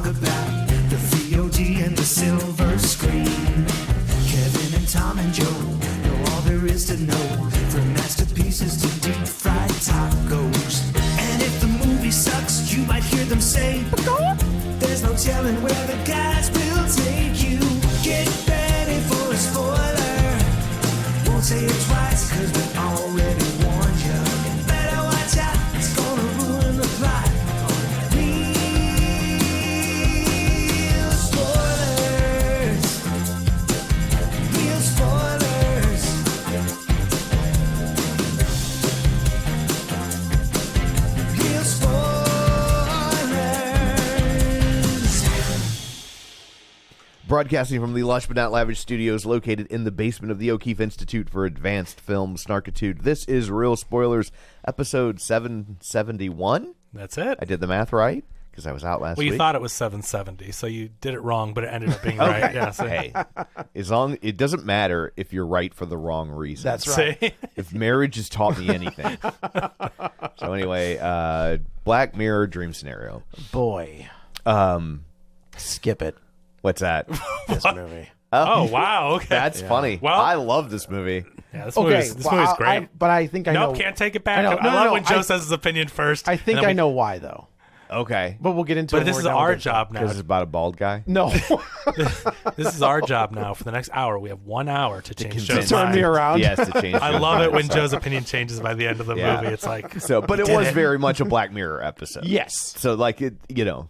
talk about the VOD and the silver screen. Kevin and Tom and Joe know all there is to know, from masterpieces to deep fried tacos. And if the movie sucks, you might hear them say, there's no telling where the guys will take you. Get ready for a spoiler. Won't say it twice, cause we already warned you. Better watch out, it's gonna ruin the plot. Real spoilers. Real spoilers. Real spoilers. Broadcasting from the lush but not lavish studios located in the basement of the O'Keefe Institute for Advanced Film Snarkitude. This is Real Spoilers, episode 771. That's it. I did the math right because I was out last week. Well, you thought it was 770, so you did it wrong, but it ended up being right. Yeah, so. Hey, as long it doesn't matter if you're right for the wrong reason. That's right. See? If marriage has taught me anything. So anyway, Black Mirror dream scenario. Boy. Skip it. What's that? This movie. Oh, wow. Okay. That's funny. Well- I love this movie. Yeah, this Okay, movie's great. but I think I know. Nope, can't take it back. I know. I love when Joe I- says his opinion first. I think and then I know why, though. Okay. But we'll get into it. But this when is we're done our with it. job now. Because it's about a bald guy? No. This is our job now. For the next hour, we have 1 hour to change Joe's Turn me mind. around. Yes, to change. I Joe's love it mind. when Joe's opinion changes by the end of the Yeah. movie. It's like, So, but it did was it. very much a Black Mirror episode. Yes. So, like, it,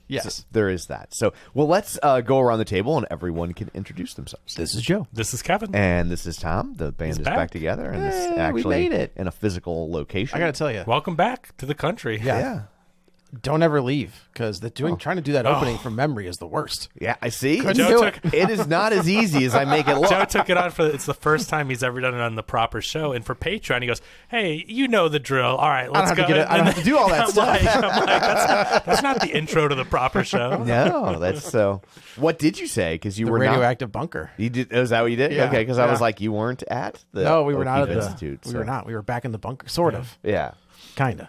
Yes. so there is that. So, well, let's go around the table and everyone can introduce themselves. This is Joe. this is Kevin. And this is Tom. The band He's is back. back together, and Yeah, it's we actually made it. in a physical location. I got to tell you, Welcome back to the country. Yeah. don't ever leave, because trying to do that opening from memory is the worst. Yeah, I see. Couldn't Joe do took- it. It is not as easy as I make it look. Joe took it on it's the first time he's ever done it on the proper show. And for Patreon, he goes, hey, you know the drill. All right, let's have go. to get it- I don't have to do all that I'm stuff. like, that's not the intro to the proper show. No, that's so. What did you say? Because you The were radioactive bunker. not. You did. Is that what you did? Yeah, Okay, because I was yeah. like, you weren't at the. No, we were not at O'Keefe the Institute. We so- were not. We were back in the bunker, sort of, Yeah. kind of.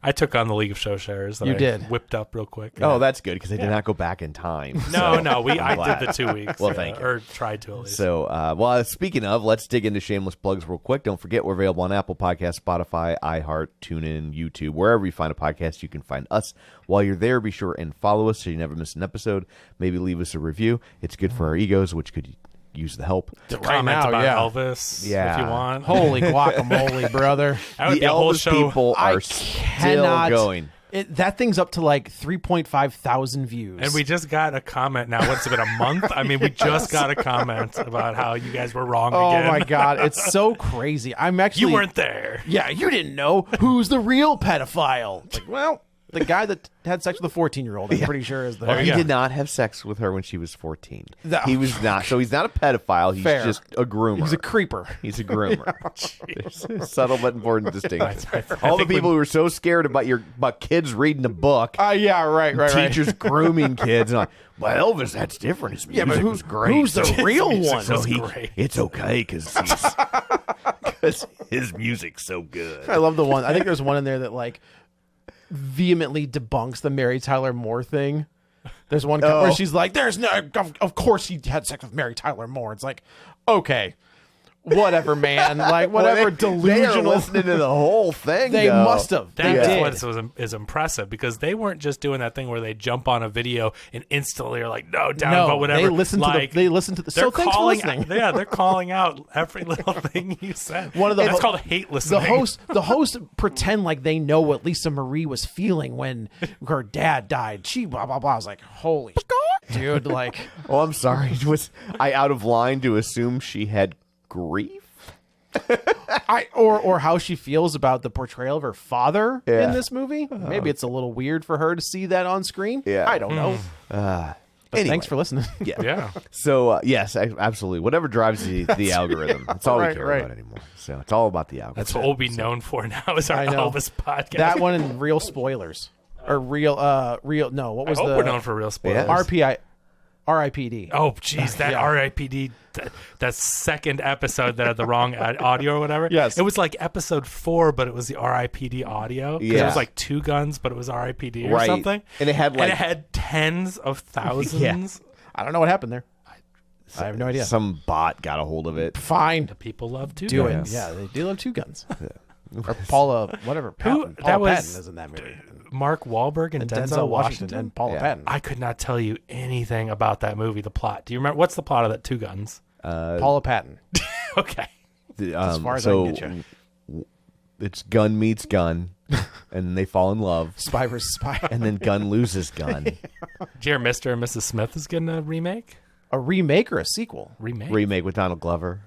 I took on the League of Show Shares. That You I did. Whipped up real quick. Oh, that's good because I did not go back in time. No, so no, I'm I glad. did the 2 weeks. Well, thank you. Or tried to at least. So, well, speaking of, let's dig into shameless plugs real quick. Don't forget, we're available on Apple Podcasts, Spotify, iHeart, TuneIn, YouTube, wherever you find a podcast, you can find us. While you're there, be sure and follow us so you never miss an episode. Maybe leave us a review. It's good for our egos, which could use the help. Comment now, about yeah. Elvis Yeah. if you want. Holy guacamole, brother! That would The be a whole Elvis show. people I are still cannot. going. That thing's up to like 3.5 thousand views. And we just got a comment now. What's it been, a month? I mean, we just got a comment about how you guys were wrong Oh again. my god, it's so crazy. I'm actually You weren't there. Yeah, you didn't know who's the real pedophile. Like, well, the guy that had sex with a 14-year-old, I'm pretty sure is the. Well, he go. did not have sex with her when she was 14. No. He was not. So he's not a pedophile. He's Fair. just a groomer. He's a creeper. He's a groomer. There's a subtle but important distinction. I All the think people who were so scared about kids reading a book, Yeah, right. teachers grooming kids, and like, well, Elvis, that's different. His music but was great. who's the real music one? was So great. it's okay because his music's so good. I love the one. I think there's one in there that like vehemently debunks the Mary Tyler Moore thing. There's one where she's like, "There's no, of course he had sex with Mary Tyler Moore." It's like, okay, whatever, man. Like whatever They are delusional. listening to the whole thing. They though. must have. They That's did. what is impressive, because they weren't just doing that thing where they jump on a video and instantly are like, no, down, No, but whatever. they listen to like, the. They listen to the. They're So thanks for calling. listening. Yeah, they're calling out every little thing you said. One of the That's ho- called hate listening. The host pretend like they know what Lisa Marie was feeling when her dad died. She blah blah blah. I was like, holy dude, like Oh, I'm sorry. Was I out of line to assume she had grief? or how she feels about the portrayal of her father Yeah. in this movie. Maybe it's a little weird for her to see that on screen. Yeah. I don't know. But Anyway. thanks for listening. Yeah. Yeah. So yes, absolutely. Whatever drives the algorithm. That's all we Right, care right. about anymore. So it's all about the algorithm. That's what we'll be known for now, is our I know. Elvis podcast. That one and real spoilers or real. No, what was I hope the we're known for real spoilers. Yeah. RPI? R.I.P.D. Oh, geez, that Yeah. R.I.P.D. That second episode that had the wrong audio or whatever. Yes. It was like episode 4, but it was the R.I.P.D. audio. 'Cause Yeah. It was like 2 guns, but it was R.I.P.D. or Right. something. And it had, it had tens of thousands. I don't know what happened there. I have no idea. Some bot got a hold of it. Fine. People love 2 Do guns. it. Yeah, they do love 2 guns. Or Paula, whatever. Patton. that Paula was- Patton is in that movie. Mark Wahlberg and, And Denzel Washington. and Paula Yeah. Patton. I could not tell you anything about that movie, the plot. Do you remember? What's the plot of that 2 guns? Paula Patton. Okay. As far as I can get you. It's gun meets gun, and they fall in love, Spy versus Spy. and then gun loses gun. Did you hear Mr. and Mrs. Smith is getting a remake? A remake or a sequel? Remake with Donald Glover.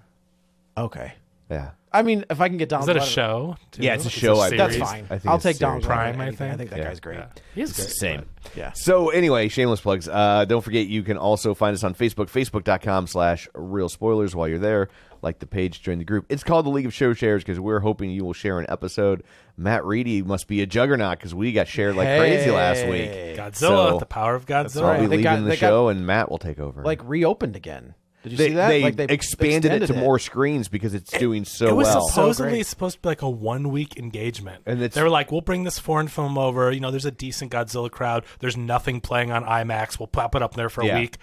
Okay. Yeah. I mean, if I can get Donald Is it a Glover- show? too? Yeah, it's a show, I That's series. fine. I think I'll it's take a Donald series. Glover. Prime, I anything. I think. think that Yeah. guy's great. Yeah. He's good. Same. Yeah. So anyway, shameless plugs. Don't forget you can also find us on Facebook, facebook.com/real spoilers. While you're there, like the page, join the group. It's called the League of Show Shares because we're hoping you will share an episode. Matt Reedy must be a juggernaut because we got shared like crazy last week. Godzilla, So- the power of Godzilla. So I'll be They leaving got- the they show and Matt will take over. Like reopened again. Did you they, see that? they Like expanded it to extended more screens because it's doing so It was well. supposedly great. supposed to be like a 1-week engagement. And it's- they were like, we'll bring this foreign film over. You know, there's a decent Godzilla crowd. There's nothing playing on IMAX. We'll pop it up there for Yeah. a week.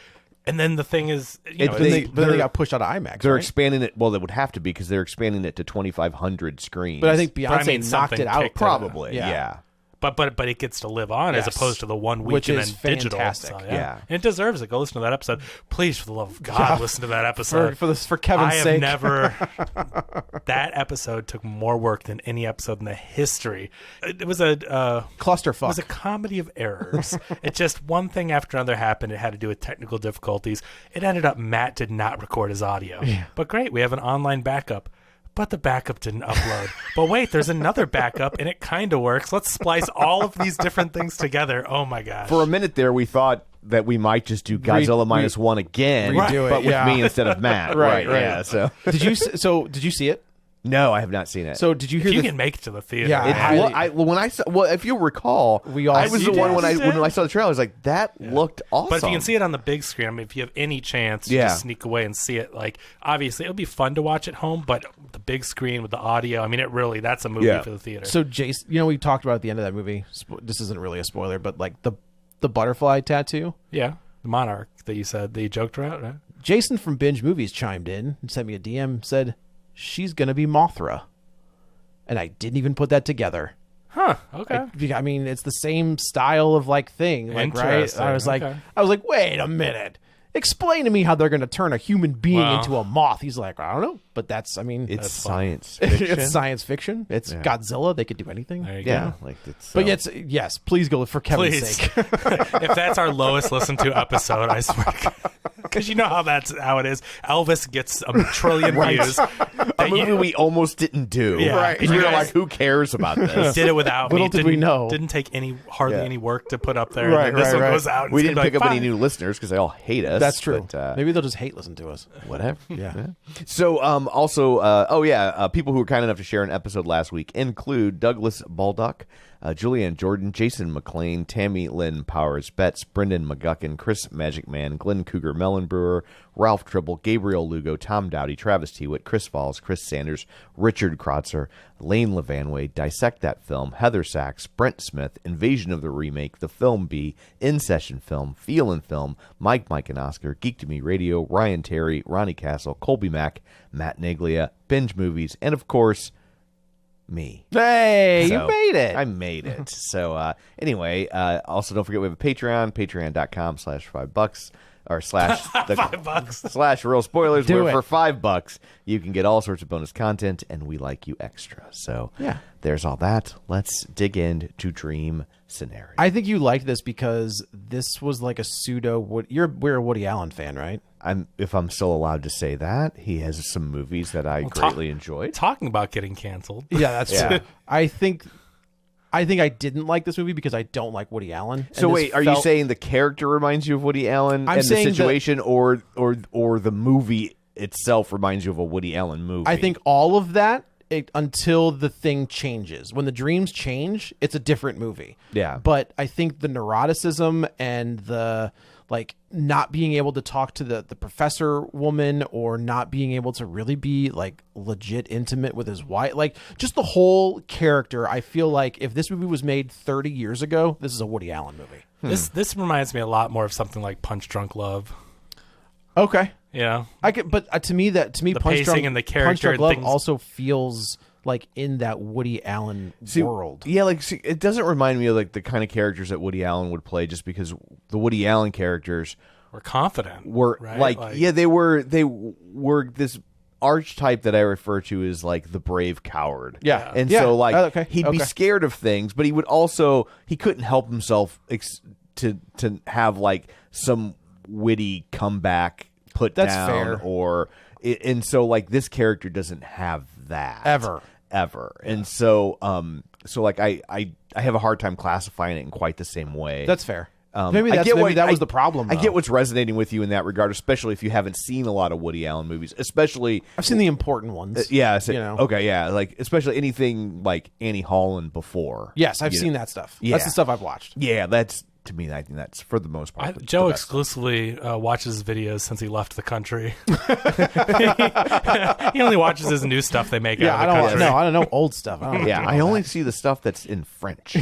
And then the thing is, you know, But then They- they, but then they got pushed out of IMAX. They're right? expanding it. Well, they would have to be because they're expanding it to 2,500 screens. But I think Beyonce But I mean, knocked something it out. kicked it. probably, Yeah. yeah. but it gets to live on as Yes. opposed to the 1 week Which and is then digital. fantastic. So, Yeah. And it deserves it. Go listen to that episode. Please, for the love of God, listen to that episode. for Kevin's I have sake. never. That episode took more work than any episode in the history. It was a Clusterfuck. It was a comedy of errors. It just one thing after another happened. It had to do with technical difficulties. It ended up Matt did not record his audio. But great, we have an online backup. But the backup didn't upload. But wait, there's another backup, and it kind of works. Let's splice all of these different things together. Oh my gosh! For a minute there, we thought that we might just do Godzilla -1 again, redo it, but with yeah. me instead of Matt. Right. Yeah. So Did you see it? no, I have not seen it. So did you if hear you the can make it to the theater, Yeah, man. When I saw, if you'll recall, We all- I was You the one did? when I saw the trailer. I was like, that looked awesome. But if you can see it on the big screen, I mean, if you have any chance, you Yeah. just sneak away and see it. Like, obviously, it would be fun to watch at home, but the big screen with the audio, I mean, that's a movie Yeah. for the theater. So Jason, we talked about at the end of that movie. This isn't really a spoiler, but like the butterfly tattoo. yeah, the Monarch that you joked about, right? Jason from Binge Movies chimed in and sent me a DM. Said she's gonna be Mothra, and I didn't even put that together. Huh? Okay. I mean, it's the same style of like thing, like right. Interesting, I was okay. like, wait a minute. Explain to me how they're going to turn a human being Wow. into a moth. He's like, I don't know, but it's it's science fiction. it's science fiction. It's Godzilla. They could do anything. There you yeah, go. like it's. But yes, please go for Kevin's Please. sake. If that's our lowest listened to episode, I swear. Because you know that's how it is. Elvis gets a trillion views. a movie we almost didn't do. Yeah. Right. And you're You guys- like, who cares about He this? did it without Little me. did we know. Didn't take hardly Yeah. any work to put up there. Right, And then this right, one right. goes out. And We it's didn't gonna be pick like, up any fine. new listeners because they all hate us. That's true. But, Maybe they'll just hate listen to us. whatever. Yeah. So, also, people who were kind enough to share an episode last week include Douglas Baldock, Julianne Jordan, Jason McLean, Tammy Lynn Powers Betts, Brendan McGuckin, Chris Magic Man, Glenn Cougar Mellenbrewer, Ralph Tribble, Gabriel Lugo, Tom Dowdy, Travis Tewitt, Chris Falls, Chris Sanders, Richard Krotzer, Lane Levanway, Dissect That Film, Heather Sachs, Brent Smith, Invasion of the Remake, The Film Bee, In Session Film, Feelin' Film, Mike and Oscar, Geek to Me Radio, Ryan Terry, Ronnie Castle, Colby Mack, Matt Naglia, Binge Movies, and of course, me. Hey, So, you made it. I made it. So anyway, also don't forget we have a Patreon, patreon.com/$5 or /slash real spoilers, Do where it. for $5 you can get all sorts of bonus content and we like you extra. So Yeah. there's all that. Let's dig into Dream Scenario. I think you liked this because this was like a pseudo. We're a Woody Allen fan, right? If I'm still allowed to say that, he has some movies that I greatly enjoyed. Talking about getting canceled. Yeah, that's Yeah. true. I think I didn't like this movie because I don't like Woody Allen. So And wait, this are you felt- saying the character reminds you of Woody Allen I'm and the saying that- situation, or the movie itself reminds you of a Woody Allen movie? I think all of that until the thing changes. When the dreams change, it's a different movie. Yeah. But I think the neuroticism and the like not being able to talk to the professor woman, or not being able to really be like legit intimate with his wife. Like just the whole character. I feel like if this movie was made 30 years ago, this is a Woody Allen movie. This reminds me a lot more of something like Punch Drunk Love. Okay. Yeah. I could, but to me, the Punch pacing Drunk, and the Punch character Drunk and Love things also feels like in that Woody Allen world. Yeah, like it doesn't remind me of like the kind of characters that Woody Allen would play, just because the Woody Allen characters were confident. were right? they were this archetype that I refer to as like the brave coward. Yeah. And Yeah. so like Okay. he'd be Okay. scared of things, but he couldn't help himself to have like some witty comeback put That's down fair. and so like this character doesn't have that Ever. And so like I have a hard time classifying it in quite the same way. That's fair. I maybe get that was the problem. I though. get what's resonating with you in that regard, especially if you haven't seen a lot of Woody Allen movies. Especially, I've seen the important ones. yeah, so, you know. okay, yeah, like especially anything like Annie Hall and before. Yes, I've You seen know? that stuff. Yeah. That's the stuff I've watched. Yeah, that's to me. I think that's for the most part. Joe the best. exclusively watches videos since he left the country. He only watches his new stuff they make Yeah, out of the country. I don't know old stuff. I don't Yeah, know I only that. see the stuff that's in French.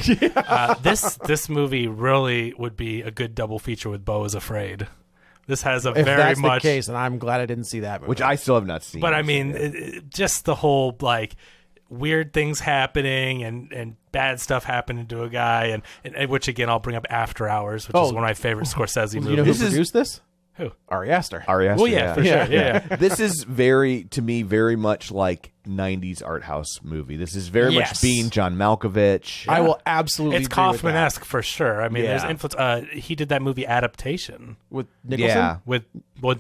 This movie really would be a good double feature with Beau is Afraid. This has a If very that's much, the case, and I'm glad I didn't see that movie. Which I still have not seen. but I so, mean, yeah. just the whole like weird things happening and bad stuff happening to a guy, and which again I'll bring up After Hours, which is one of my favorite Scorsese movies. you know who This is- produced this? Who? Ari Aster. Ari Aster, Well, yeah, for sure. Yeah. This is to me, very much like 90s art house movie. This is very Yes. much being John Malkovich. I will absolutely It's agree with that. Kaufman-esque for sure. I mean, Yeah. there's influence. He did that movie Adaptation With Nicholson? Yeah. with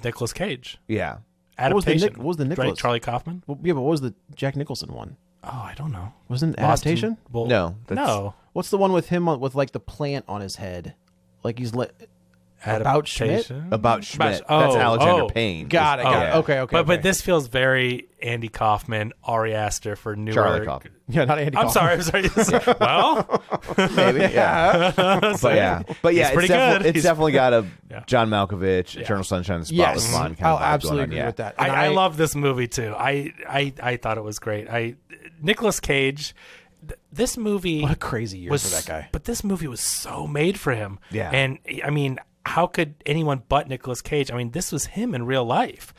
Nicolas Cage. Yeah. What was the Adaptation. what was the Right, Nicholas? Charlie Kaufman? Well, yeah, but what was the Jack Nicholson one? Oh, I don't know. Wasn't it Lost in- Adaptation? well, No, that's- no. What's the one with him with like the plant on his head? Like he's about Schmidt? Adaptation? About Schmidt. oh, That's Alexander oh. Payne. Got it. Oh. Got it. Yeah. Okay. But this feels very Andy Kaufman, Ari Aster for newer. Charlie Kaufman. Yeah, not Andy. I'm Kaufman. sorry. Well, Maybe. Yeah. But yeah. He's pretty good. It's definitely got a Yeah. John Malkovich, Eternal Sunshine of the Spotless Yes, Mind kind I'll of vibe absolutely going on. agree Yeah. with that. And I love this movie too. I thought it was great. Nicolas Cage. This movie What a crazy year was for that guy. But this movie was so made for him. Yeah. And I mean, how could anyone but Nicolas Cage? I mean, this was him in real life.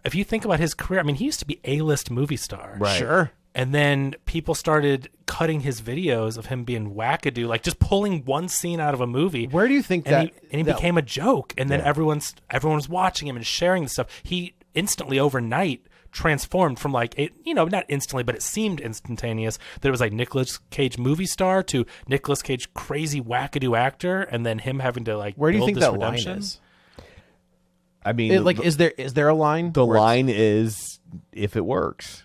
If you think about his career, I mean, he used to be A-list movie star. Right. Sure. And then people started cutting his videos of him being wackadoo, like just pulling one scene out of a movie. Where do you think and he that became a joke, and then everyone was watching him and sharing the stuff. He instantly overnight transformed from like not instantly, but it seemed instantaneous that it was like Nicolas Cage movie star to Nicolas Cage crazy wackadoo actor, and then him having to like Where do you build think this that redemption. line is? I mean, Is there a line? the where it's- line is if it works.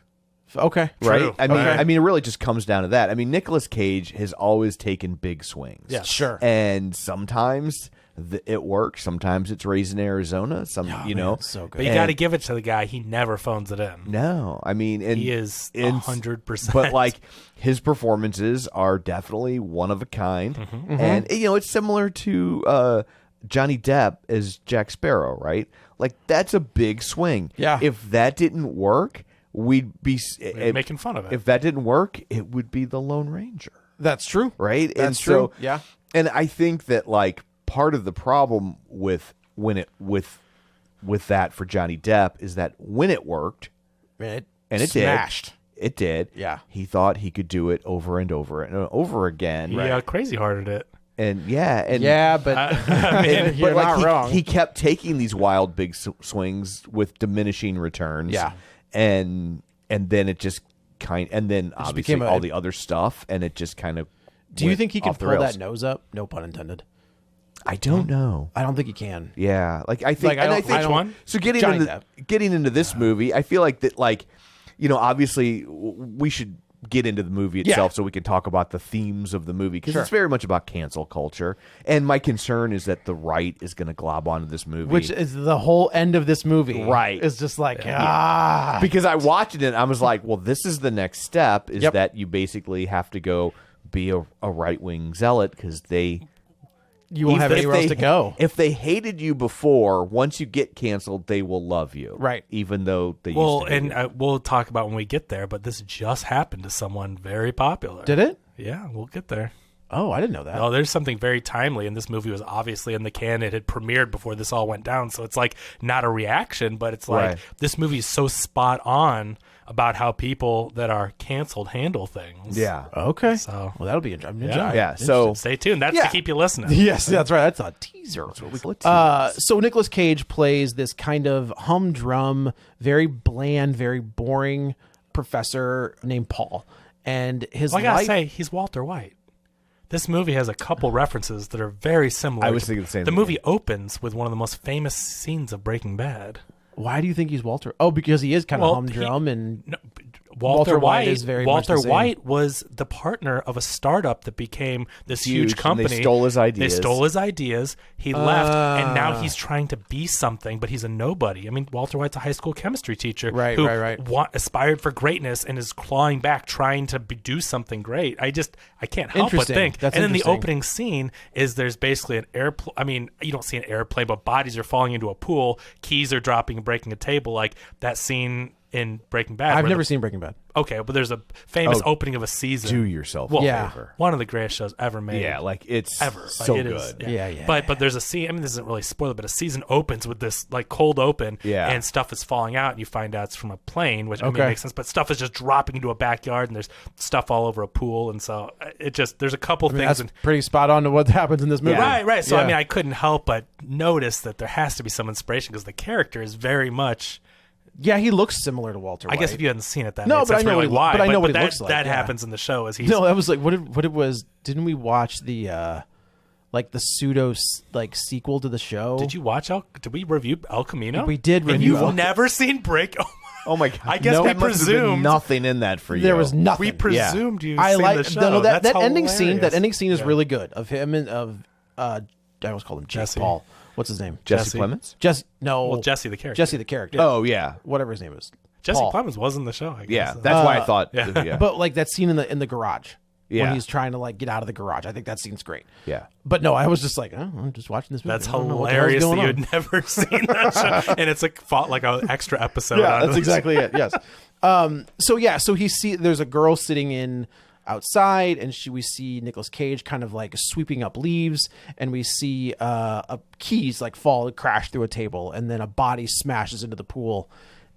Okay. Right? True. I mean, it really just comes down to that. I mean, Nicolas Cage has always taken big swings. Yeah. Sure. And sometimes it works. Sometimes it's Raising Arizona. so good. But you got to give it to the guy. He never phones it in. No, I mean, and He is and- 100%. But like his performances are definitely one of a kind, Mm-hmm. and it's similar to Johnny Depp as Jack Sparrow, right? Like that's a big swing. Yeah. If that didn't work, we'd be making fun of it. If that didn't work, it would be the Lone Ranger, That's true. right? That's and true. So, Yeah. and I think that like part of the problem with that for Johnny Depp is that when it worked, Man, and it smashed. did. It did. Yeah. He thought he could do it over and over and over again. He crazy hearted it. And Yeah, but and- you're but like not wrong. he kept taking these wild big swings with diminishing returns. Yeah. And then it just and then obviously became all the other stuff, and it just kind of. Do you think he can off the pull rails. that nose up? No pun intended. I don't know. I don't think he can. Yeah, like I think. Like, I and I don't- think I don't- one? So Johnny getting into this movie, I feel like that. Like, obviously we should get into the movie itself so we can talk about the themes of the movie because it's very much about cancel culture. And my concern is that the right is going to glob onto this movie, Which is the whole end of this movie. Right. It's just like, because I watched it and I was like, well, this is the next step is that you basically have to go be a right wing zealot because they you won't have anywhere else to go. If they hated you before, once you get canceled, they will love you. Right. Even though they used to hate you. We'll talk about when we get there, but this just happened to someone very popular. Did it? Yeah, we'll get there. Oh, I didn't know that. Oh, there's something very timely, and this movie was obviously in the can. It had premiered before this all went down, so it's like not a reaction, but it's like this movie is so spot on about how people that are canceled handle things. Yeah. Okay. So, well, that'll be interesting. Yeah. So stay tuned. That's to keep you listening. Yes, that's right. That's a teaser. So Nicolas Cage plays this kind of humdrum, very bland, very boring professor named Paul, and his Well, I gotta life. say, he's Walter White. This movie has a couple references that are very similar. I was thinking the same The thing. movie opens with one of the most famous scenes of Breaking Bad. Why do you think he's Walter? Oh, because he is kind of Well, humdrum and. No, Walter White is very much Walter the same. White was the partner of a startup that became this huge and company. they stole his ideas. They stole his ideas. He left, and now he's trying to be something, but he's a nobody. I mean, Walter White's a high school chemistry teacher Right, who right. aspired for greatness and is clawing back, trying to do something great. I can't help but Interesting. think. That's and then the interesting. opening scene is there's basically an airplane. I mean, you don't see an airplane, but bodies are falling into a pool. Keys are dropping and breaking a table, like that scene in Breaking Bad. I've where never seen Breaking Bad. Okay, but there's a famous opening of a season. do yourself Well, a yeah. favor. One of the greatest shows ever made. Yeah, like it's Ever. so Like, it good. is, Yeah. But there's a scene. I mean, this isn't really a spoiler, but a season opens with this like cold open, Yeah. and stuff is falling out, and you find out it's from a plane, which I mean Okay. makes sense. But stuff is just dropping into a backyard, and there's stuff all over a pool, and so it just there's a couple things. That's And, pretty spot on to what happens in this movie. right. So Yeah. I mean, I couldn't help but notice that there has to be some inspiration because the character is very much. Yeah, he looks similar to Walter White. I guess if you hadn't seen it, that No, makes but I sense know for what like he- why. but I know what he that, looks like, That yeah. happens in the show. Is he's No, that was like what it was. Didn't we watch the like the pseudo like sequel to the show? Did you watch Did we review El Camino? We did And review you've El- never seen Break? Oh my god! I guess no, we it must have been presumed- nothing in that for you. There was nothing. We presumed you. I seen like the show. that That's ending scene. That hilarious. ending scene is Yeah. really good. Of him and of I always called him Jesse. Paul. What's his name? Jesse Plemons. No. Well, Jesse the character. Jesse the character. Oh yeah, Whatever his name is. Jesse Paul. Plemons was in the show. I guess. yeah. That's why I thought. yeah. Yeah, But like that scene in the garage Yeah. when he's trying to like get out of the garage. I think that scene's great. yeah. But no, I was just like, oh, I'm just watching this movie. That's I don't know what the hell's hilarious that going you on. had never seen that show, and it's like fought like an extra episode. Yeah, out of that's this. exactly it. Yes. So there's a girl sitting in outside, and we see Nicolas Cage kind of like sweeping up leaves, and we see keys like fall and crash through a table, and then a body smashes into the pool,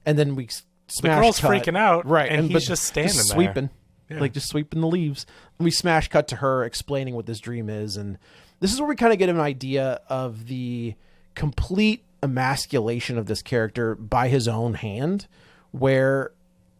and then we smash. girl's cut. freaking out, right? and he's but just standing there. sweeping, Yeah. like just sweeping the leaves. And we smash cut to her explaining what this dream is, and this is where we kind of get an idea of the complete emasculation of this character by his own hand, where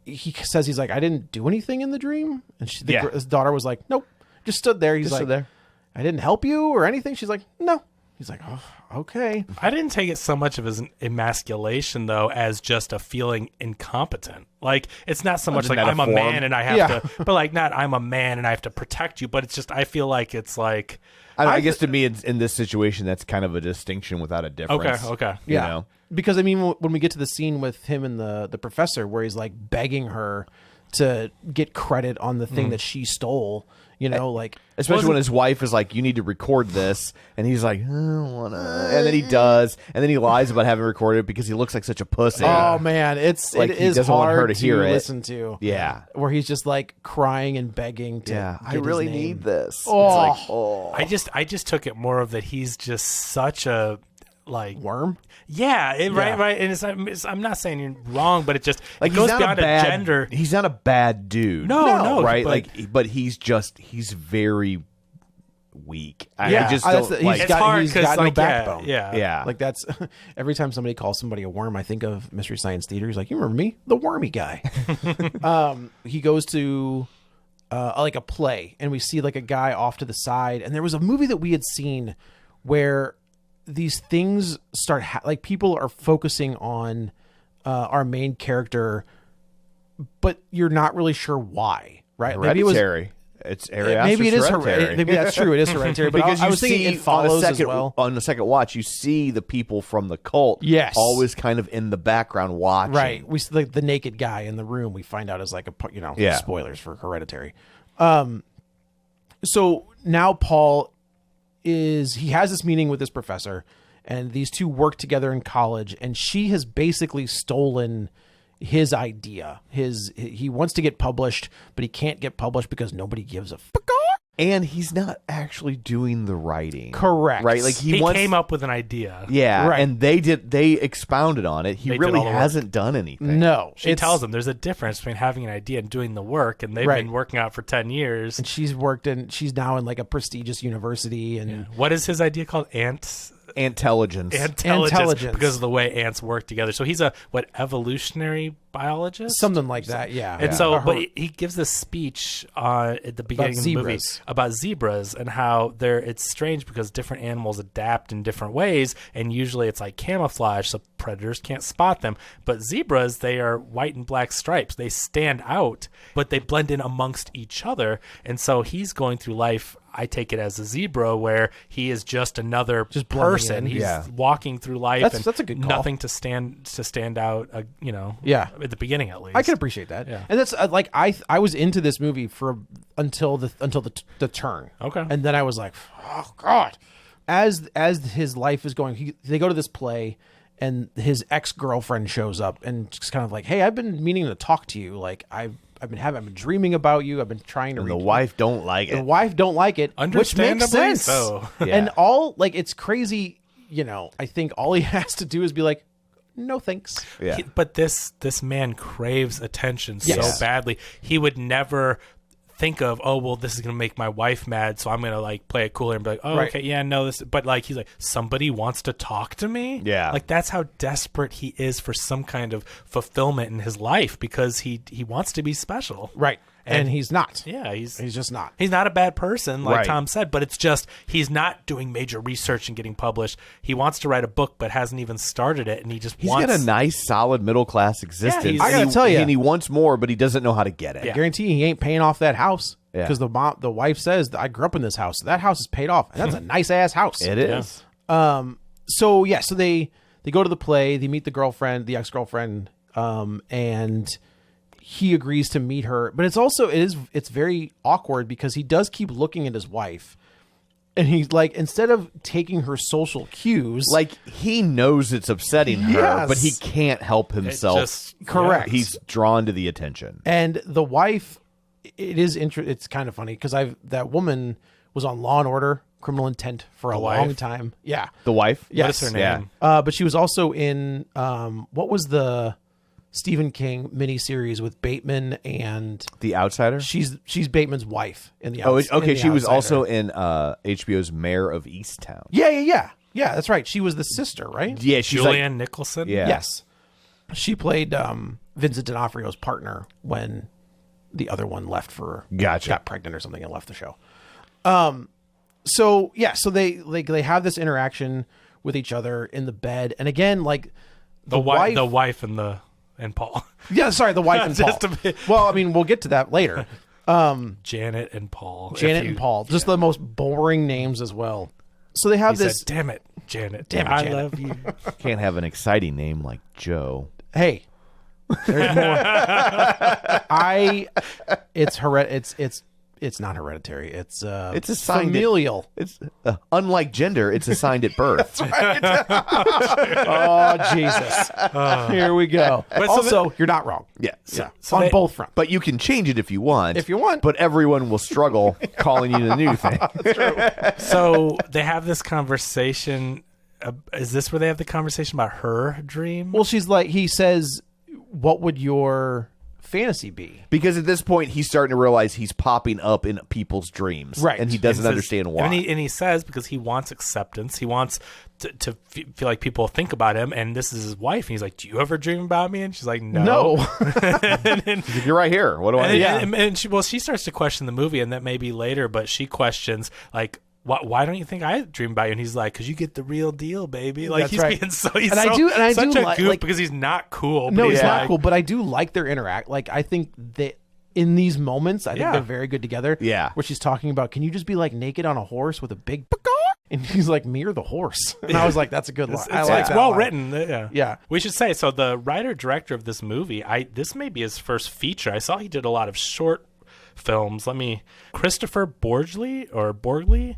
he says he's like, I didn't do anything in the dream, and his daughter was like, nope, just stood there. He's Just like, stood there. I didn't help you or anything. She's like, no. He's like, oh, okay. I didn't take it so much of as an emasculation though, as just a feeling incompetent. Like it's not so much Just like I'm a metaphor. man and I have Yeah. to, but like not I'm a man and I have to protect you. But it's just I feel like it's like I guess to me, in this situation, that's kind of a distinction without a difference. okay. You Yeah. know? Because I mean, when we get to the scene with him and the professor, where he's like begging her to get credit on the thing that she stole, like Especially when his wife is like, "You need to record this," and he's like, "I don't wanna," and then he does, and then he lies about having recorded it because he looks like such a pussy. oh man, it Like, he is doesn't want hard her to hear it. listen to. Yeah. where he's just like crying and begging to. Yeah, get I his really name. need this. Oh. It's like, oh. I just took it more of that he's just such a like Worm. yeah, Yeah. right, and I'm not saying you're wrong, but it just Like it goes he's not beyond a bad gender. He's not a bad dude. No, right? but- But he's very weak. I Yeah, just that's don't the- like. he's It's got, hard he's 'cause, got no like, yeah, backbone. yeah. Yeah, Like that's every time somebody calls somebody a worm, I think of Mystery Science Theater. He's like, you remember me, the wormy guy. He goes to like a play, and we see like a guy off to the side. And there was a movie that we had seen where these things start like people are focusing on our main character, but you're not really sure why. Right? Hereditary. It's Maybe it is hereditary. Maybe that's true. It is hereditary. But because I you was thinking see it follows on as the well. second watch, you see the people from the cult, Yes. always kind of in the background watching. Right. We see like the naked guy in the room. We find out is like Yeah. spoilers for Hereditary. So now Paul he has this meeting with this professor, and these two work together in college, and she has basically stolen his idea. He wants to get published, but he can't get published because nobody gives a fuck. And he's not actually doing the writing. Correct. Right? Like He came up with an idea. Yeah, Right. and they expounded on it. He They did really all the work. hasn't done anything. No. She tells him there's a difference between having an idea and doing the work, and they've Right. been working out for 10 years. And she's now in like a prestigious university, and What is his idea called? Intelligence. Intelligence, because of the way ants work together. So he's a evolutionary biologist, something like that. Yeah. And so, but he gives this speech at the beginning of the movie zebras. about zebras and how it's strange because different animals adapt in different ways, and usually it's like camouflage, so predators can't spot them. But zebras, they are white and black stripes. They stand out, but they blend in amongst each other. And so he's going through life, I take it as a zebra, where he is just another blending person. in. He's walking through life, That's a good call. nothing to stand out. Yeah. At the beginning, at least. I can appreciate that. Yeah. And that's like I was into this movie until the turn. Okay. And then I was like, oh God. As his life is going, they go to this play, and his ex-girlfriend shows up and just kind of like, hey, I've been meaning to talk to you. Like I've been dreaming about you. I've been trying to. And reach the wife don't like The it. wife don't like it, which makes Understandably sense. so. Yeah. And it's crazy. I think all he has to do is be like, no thanks. Yeah. But this man craves attention Yes. so badly. He would never think of, oh, well, this is going to make my wife mad, so I'm going to like play it cooler and be like, oh, Right. okay, yeah, no, this. But like, he's like, somebody wants to talk to me. Yeah. Like that's how desperate he is for some kind of fulfillment in his life, because he wants to be special. Right. And he's not. Yeah, He's just not. He's not a bad person, like Right. Tom said, but it's just he's not doing major research and getting published. He wants to write a book, but hasn't even started it, and he just He's wants. got a nice, solid middle class existence. he's- I gotta And tell ya. and he wants more, but he doesn't know how to get it. Yeah. Guarantee he ain't paying off that house. Yeah. Because the wife says, I grew up in this house. That house is paid off. And that's a nice ass house. It is. So they go to the play, they meet the ex-girlfriend, and he agrees to meet her. But it's very awkward because he does keep looking at his wife. And he's like, instead of taking her social cues, Like he knows it's upsetting her, Yes. but he can't help himself. just- Correct. He's drawn to the attention. and the wife, it's kind of funny because that woman was on Law and Order, Criminal Intent for a long wife? time. Yeah. The wife? Yes. What is her name? Yeah. But she was also in what was the Stephen King miniseries with Bateman, and The Outsider? she's Bateman's wife in the. Oh, Outs- okay. in The She was Outsider. also in HBO's Mayor of Easttown. Yeah. That's right. She was the sister, right? Yeah, she's Julianne like, Nicholson. Yeah. Yes. She played Vincent D'Onofrio's partner when the other one left Gotcha. got pregnant or something and left the show. So they have this interaction with each other in the bed, and again, like the wife and Paul. Yeah, sorry, the wife and Paul. Just a bit. Well, I mean, we'll get to that later. Janet and Paul. Janet and Paul, just the most boring names as well. So they have He this. said, "Damn it, Janet. Damn it, I Janet." love you." Can't have an exciting name like Joe. Hey, there's more. It's not hereditary. It's assigned familial. It's unlike gender, it's assigned at birth. Oh Jesus! Here we go. so Also, you're not wrong. Yeah. Yeah, so on they- both fronts. But you can change it if you want. If you want. But everyone will struggle calling you the new thing. So they have this conversation. Is this where they have the conversation about her dream? Well, she's like, he says, "What would your fantasy be?" Because at this point, he's starting to realize he's popping up in people's dreams. Right. And he doesn't says- understand why. And he says because he wants acceptance. He wants to feel like people think about him. And this is his wife. And he's like, "Do you ever dream about me?" And she's like, "No." You're right here. What do I And, do? and she starts to question the movie, and that may be later, but she questions like, why don't you think I dream about you? And he's like, because you get the real deal, baby. Like That's he's right. being so I such do a like- goof like- because he's not cool. No, but he's he's not like, cool, but I do like their interact. Like, I think that in these moments, I think Yeah. they're very good together. Yeah. Where she's talking about, can you just be like naked on a horse with a big and he's like, me or the horse? And I was like, that's a good line. I like it's that well line. written. Yeah. Yeah. We should say, so the writer director of this movie, this may be his first feature. I saw he did a lot of short films. Christopher Borgley.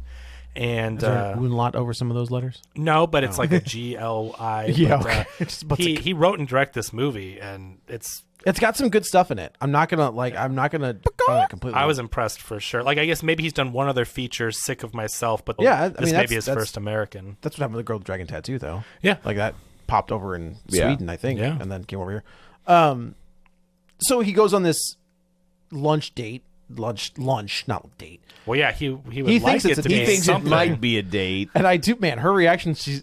And Is there an umlaut over some of those letters? no, but it's like a GLI. Yeah, but, he wrote and directed this movie, and it's got some good stuff in it. I'm not gonna completely. I was impressed for sure. Like, I guess maybe he's done one other feature, Sick of Myself, but this may be his first American. That's what happened with the Girl with the Dragon Tattoo, though. Yeah. Like that popped over in Sweden, I think, and then came over here. So he goes on this lunch, not date. Well, yeah, he thinks it's a date. He thinks something. it might be a date. And I do, man, her reaction, she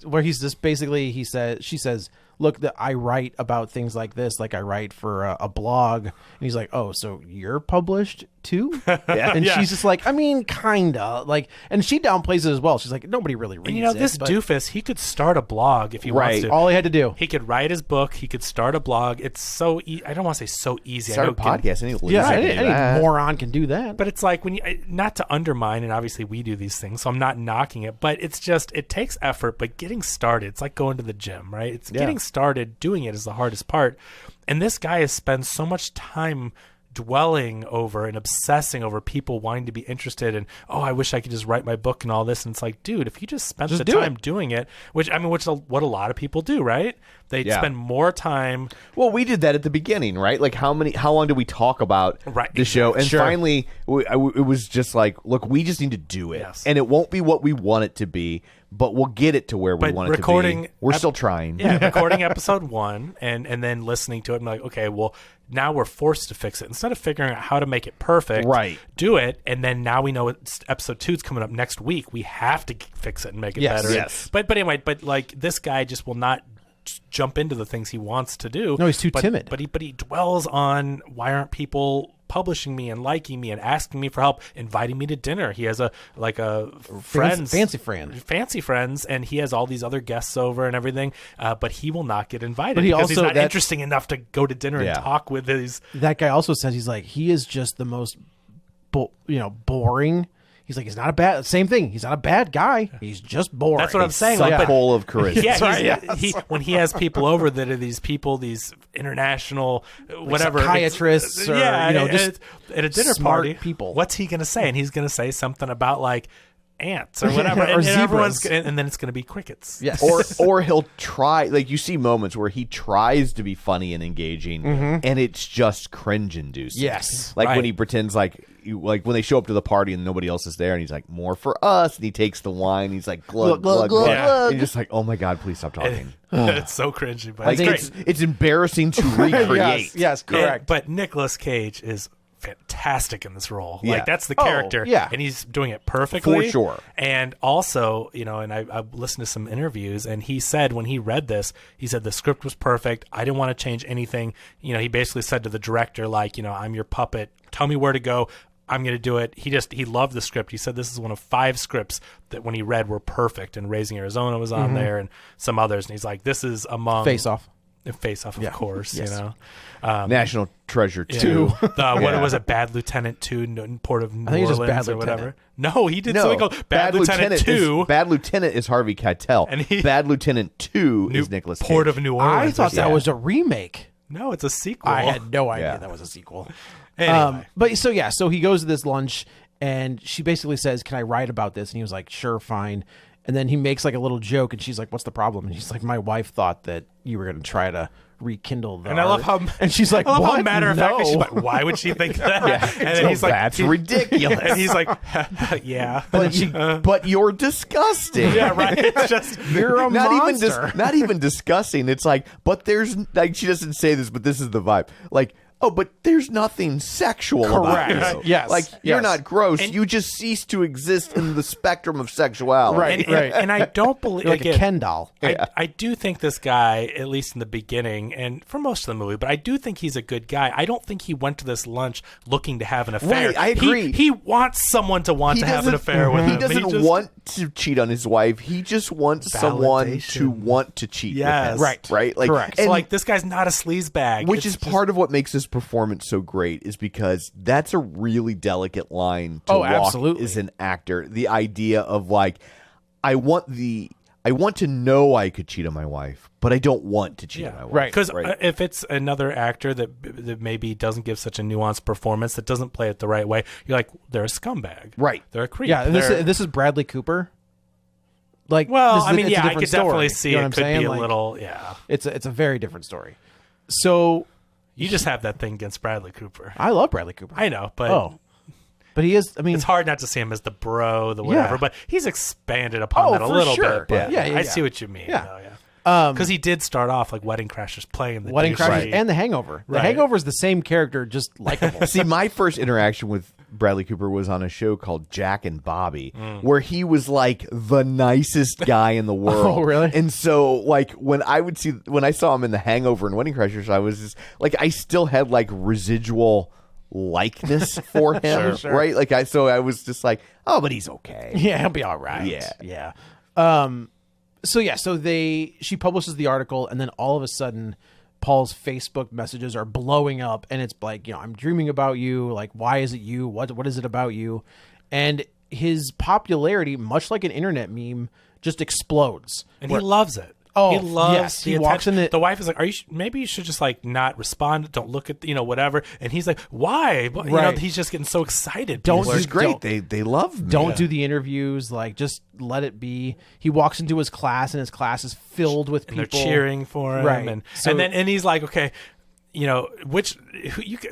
says, look, I write about things like this, like I write for a blog. And he's like, oh, so you're published too? And she's just like, I mean, kinda. Like, and she downplays it as well. She's like, nobody really reads it. This doofus, he could start a blog if he wants to. All he had to do. He could write his book. He could start a blog. It's so I don't want to say so easy. Start a podcast. Any moron can do that. But it's like, when you, not to undermine, and obviously we do these things, so I'm not knocking it, but it's just, it takes effort, but getting started, it's like going to the gym, right? It's getting started, doing it is the hardest part. And this guy has spent so much time dwelling over and obsessing over people wanting to be interested in, I wish I could just write my book and all this. And it's like, dude, if you just spent the time doing it, which is what a lot of people do, right? They spend more time. Well, we did that at the beginning, right? Like, how long did we talk about the show? And finally, it was just like, look, we just need to do it. Yes. And it won't be what we want it to be, but we'll get it to where we want it to be. We're still trying. Yeah, recording episode 1 and then listening to it and like, okay, well, now we're forced to fix it. Instead of figuring out how to make it perfect, do it, and then now we know episode 2 is coming up next week. We have to fix it and make it better. Yes. But anyway, like, this guy just will not jump into the things he wants to do. No, he's too timid. But he dwells on, why aren't people publishing me and liking me and asking me for help, inviting me to dinner. He has fancy friends, and he has all these other guests over and everything. But he will not get invited because he's not interesting enough to go to dinner and talk with his. That guy also says he is just the most, boring. He's like, he's not a bad. Same thing. He's not a bad guy. He's just boring. That's what I'm saying. Like, full of charisma. Yeah, when he has people over that are these international, whatever, psychiatrists, just at a dinner smart party, people. What's he going to say? And he's going to say something about like ants or whatever, or zebras, and then it's going to be crickets. Yes. or he'll try, like, you see moments where he tries to be funny and engaging, and it's just cringe-inducing. Yes. Like when he pretends like when they show up to the party and nobody else is there, and he's like, more for us, and he takes the wine, he's like, glug, glug, glug. And you're just like, oh my God, please stop talking. It's so cringy, but like, it's embarrassing to recreate. yes, correct. But Nicolas Cage is fantastic in this role. Like, that's the character. And he's doing it perfectly. For sure. And also, and I listened to some interviews, and he said when he read this, he said the script was perfect. I didn't want to change anything. He basically said to the director, like, I'm your puppet. Tell me where to go. I'm going to do it. He loved the script. He said this is one of 5 scripts that when he read were perfect, and Raising Arizona was on there and some others. And he's like, this is among Face Off, of course, yes. National Treasure 2. What was it? Bad Lieutenant 2, Port of New Orleans or whatever. No, he did something called Bad Lieutenant 2. Bad Lieutenant is Harvey Keitel. And Bad Lieutenant 2 is Nicolas Cage. Port of New Orleans. I thought that was a remake. No, it's a sequel. I had no idea that was a sequel. Anyway. So he goes to this lunch, and she basically says, can I write about this? And he was like, sure, fine. And then he makes like a little joke, and she's like, what's the problem? And he's like, my wife thought that you were going to try to rekindle the and I love how, and she's like, I love what? how matter of fact, she's like, why would she think that? And then he's like, that's ridiculous. And he's like, yeah, but you're disgusting. Yeah, right. It's just you're a monster. Not even disgusting. It's like, but there's like, she doesn't say this, but this is the vibe. Like, oh, but there's nothing sexual about you. Yes. Like, you're not gross. And you just cease to exist in the spectrum of sexuality. Right. And I don't believe... You're like a Ken doll. I do think this guy, at least in the beginning, and for most of the movie, but I do think he's a good guy. I don't think he went to this lunch looking to have an affair. Right, I agree. He wants someone to want to have an affair with him. He doesn't want to cheat on his wife. He just wants someone to want to cheat with him. Right? Like, correct. So, like, this guy's not a sleazebag. Which is part of what makes this performance so great, is because that's a really delicate line to walk absolutely. As an actor. The idea of like, I want to know I could cheat on my wife, but I don't want to cheat on my wife. Right. Because if it's another actor that maybe doesn't give such a nuanced performance, that doesn't play it the right way, you're like, they're a scumbag. Right. They're a creep. Yeah, and this is Bradley Cooper. Like, Well, this is I mean, it's a yeah, I different could definitely story. see You know it what I'm could saying? be a Like, little, yeah. It's a very different story. So You just have that thing against Bradley Cooper. I love Bradley Cooper. I know, but but he is. I mean, it's hard not to see him as the bro, the whatever. Yeah. But he's expanded upon that a for little sure. bit. But Yeah, I see what you mean. Yeah. Though, because he did start off like Wedding Crashers playing the Wedding douchey- Crashers and The Hangover. The Right. Hangover is the same character, just likable. See, my first interaction with Bradley Cooper was on a show called Jack and Bobby, where he was like the nicest guy in the world. Oh, really? And so, like, when I saw him in The Hangover and Wedding Crashers, I was just like, I still had like residual likeness for him, Sure. right? Like, I was just like, oh, but he's okay. Yeah, he'll be all right. Yeah. So she publishes the article, and then all of a sudden, Paul's Facebook messages are blowing up, and it's like, I'm dreaming about you. Like, why is it you? What is it about you? And his popularity, much like an internet meme, just explodes. And he loves it. Oh, he loves yes. the He walks attention. in the- The wife is like, maybe you should just like not respond. Don't look at, whatever. And he's like, why? But, Right. he's just getting so excited. Don't People Which are- is great. They love me. Don't do the interviews. Like, just let it be. He walks into his class, and his class is filled with and people. they're cheering for him. Right. And So- and he's like, okay,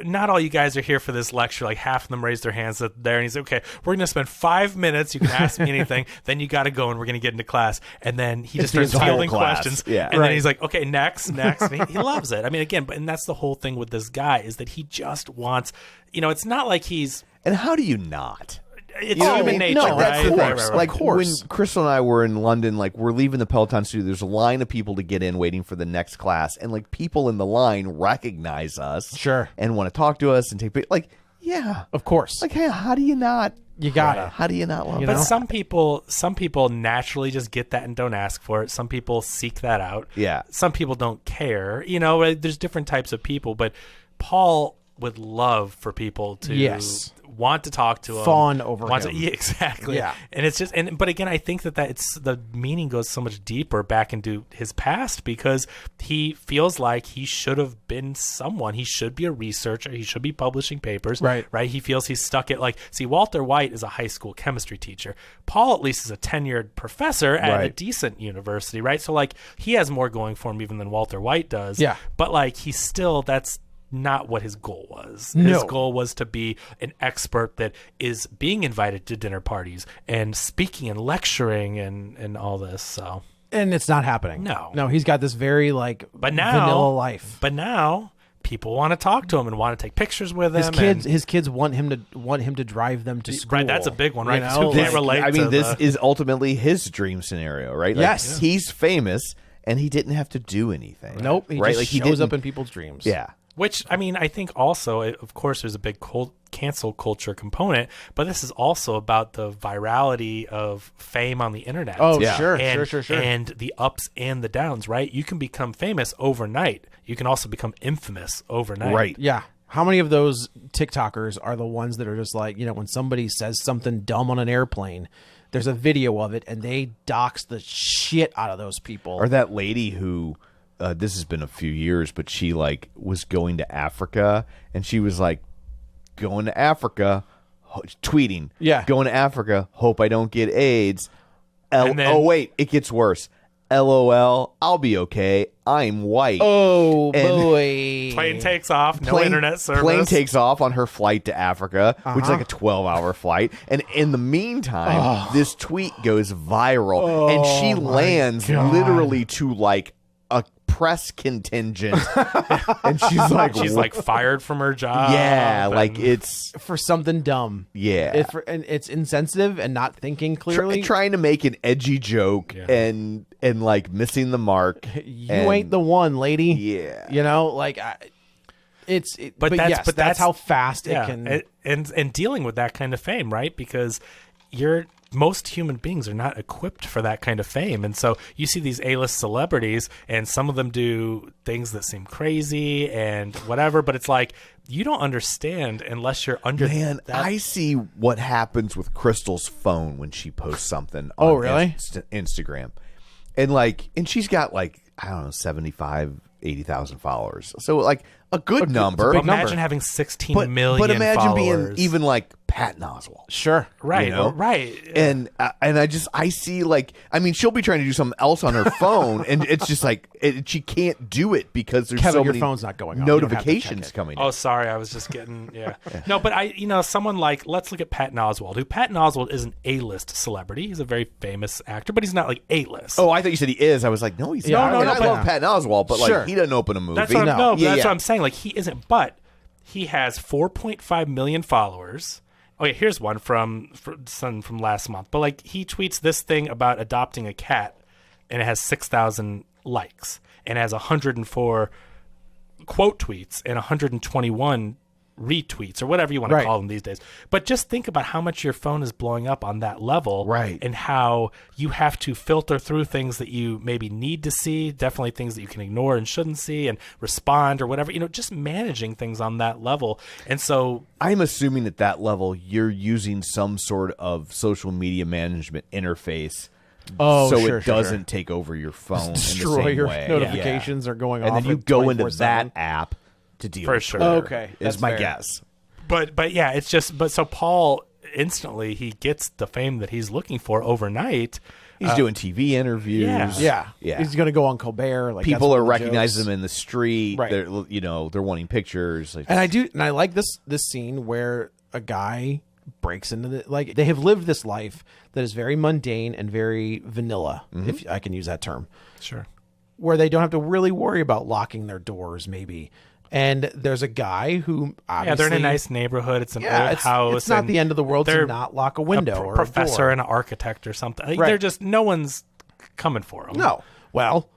not all you guys are here for this lecture. Like half of them raised their hands there, and he's like, okay, we're going to spend 5 minutes. You can ask me anything. Then you got to go, and we're going to get into class. And then he just the starts entire fielding class. questions. Yeah. And Right. then he's like, okay, next. And he loves it. I mean, again, and that's the whole thing with this guy is that he just wants, it's not like he's. And how do you not? It's You know what I human mean? nature, No, right? that's the thing. Right. Like Of course. when Crystal and I were in London, like we're leaving the Peloton studio. There's a line of people to get in, waiting for the next class, and like people in the line recognize us, Sure. and want to talk to us and take pictures. Like, yeah, Of course. like, hey, how do you not? You got it. How do you not love You it? But know? some people naturally just get that and don't ask for it. Some people seek that out. Yeah. Some people don't care. There's different types of people, but Paul would love for people to Yes. want to talk to him, Fawn over him. Yeah, exactly. Yeah. And it's just but again, I think that it's the meaning goes so much deeper back into his past because he feels like he should have been someone. He should be a researcher. He should be publishing papers. Right. He feels he's stuck at Walter White is a high school chemistry teacher. Paul at least is a tenured professor at a Right. decent university, right? So he has more going for him even than Walter White does. Yeah. But he's still that's not what his goal was. No. His goal was to be an expert that is being invited to dinner parties and speaking and lecturing and all this. So, And it's not happening. No. He's got this very but now vanilla life. But now people want to talk to him and want to take pictures with him. His kids want him to drive them to school. Right, that's a big one, right? You 'Cause know? who can't relate I mean, to this the- is ultimately his dream scenario, right? Like, Yes. he's famous, and he didn't have to do anything. Nope. He right? just Like he shows didn't. up in people's dreams. Yeah. Which, I mean, I think also, of course, there's a big cancel culture component, but this is also about the virality of fame on the internet. Oh, Yeah. sure, and, sure. And the ups and the downs, right? You can become famous overnight. You can also become infamous overnight. Right. Yeah. How many of those TikTokers are the ones that are just like, when somebody says something dumb on an airplane, there's a video of it and they dox the shit out of those people. Or that lady who, this has been a few years, but she was going to Africa, and she was like, going to Africa, tweeting, Yeah. going to Africa, hope I don't get AIDS. And then- Oh wait, it gets worse. LOL, I'll be okay. I'm white. Oh, And- boy. Plane takes off, no internet service. Plane takes off on her flight to Africa, which is like a 12-hour flight. And in the meantime, this tweet goes viral, and she lands literally to like a press contingent, and she's like, fired from her job. yeah, like and- it's For something dumb. yeah. And it's insensitive and not thinking clearly. Trying to make an edgy joke Yeah. and like missing the mark. You ain't the one, lady. Yeah. But that's how fast yeah, it can. and dealing with that kind of fame, right? Because most human beings are not equipped for that kind of fame, and so you see these A-list celebrities, and some of them do things that seem crazy and whatever. But it's like you don't understand unless you're under. Man, that. I see what happens with Crystal's phone when she posts something on Oh, really? Instagram. And she's got I don't know, 75, 80,000 followers. So a good number. big number. Imagine having 16 million but imagine followers. being even Patton Oswalt. Sure. Right. You know? Right. And I see, like, I mean, she'll be trying to do something else on her phone, and it's just like she can't do it because there's Kevin, so your many phone's not going off. You don't have to check notifications it. coming. Oh, in. sorry. I was just getting, No, but someone like, let's look at Patton Oswalt, who Patton Oswalt is an A-list celebrity. He's a very famous actor, but he's not like A-list. Oh, I thought you said he is. I was like, no, he's not. no, And no, I but- love Patton Oswalt, but Sure. like he doesn't open a movie. That's what No. that's what I'm saying. Like, he isn't, but he has 4.5 million followers. Okay, here's one from last month. But like, he tweets this thing about adopting a cat, and it has 6,000 likes, and it has 104 quote tweets and 121 retweets, or whatever you want to Right. call them these days. But just think about how much your phone is blowing up on that level, Right. and how you have to filter through things that you maybe need to see, definitely things that you can ignore and shouldn't see, and respond or whatever, just managing things on that level. And so I'm assuming at that level you're using some sort of social media management interface. Oh, so sure, it sure, doesn't sure. take over your phone. Destroy in the same your way. notifications are going off. And then you at go into 24/7. that app to deal For with sure. Twitter, Okay, is that's my fair. guess. But yeah, it's just so Paul instantly he gets the fame that he's looking for overnight. He's doing TV interviews. Yeah. Yeah. He's going to go on Colbert. Like, People that's are one of the recognizing jokes. him in the street. Right. They're wanting pictures. Like, And I like this scene where a guy breaks into the, like, they have lived this life that is very mundane and very vanilla, if I can use that term, Sure. where they don't have to really worry about locking their doors, maybe. And there's a guy who obviously, Yeah, they're in a nice neighborhood. It's an old it's, house. It's not and the end of the world to they're not lock a window or professor a door. and an architect or something. Like, Right. They're just no one's coming for them. No. Well,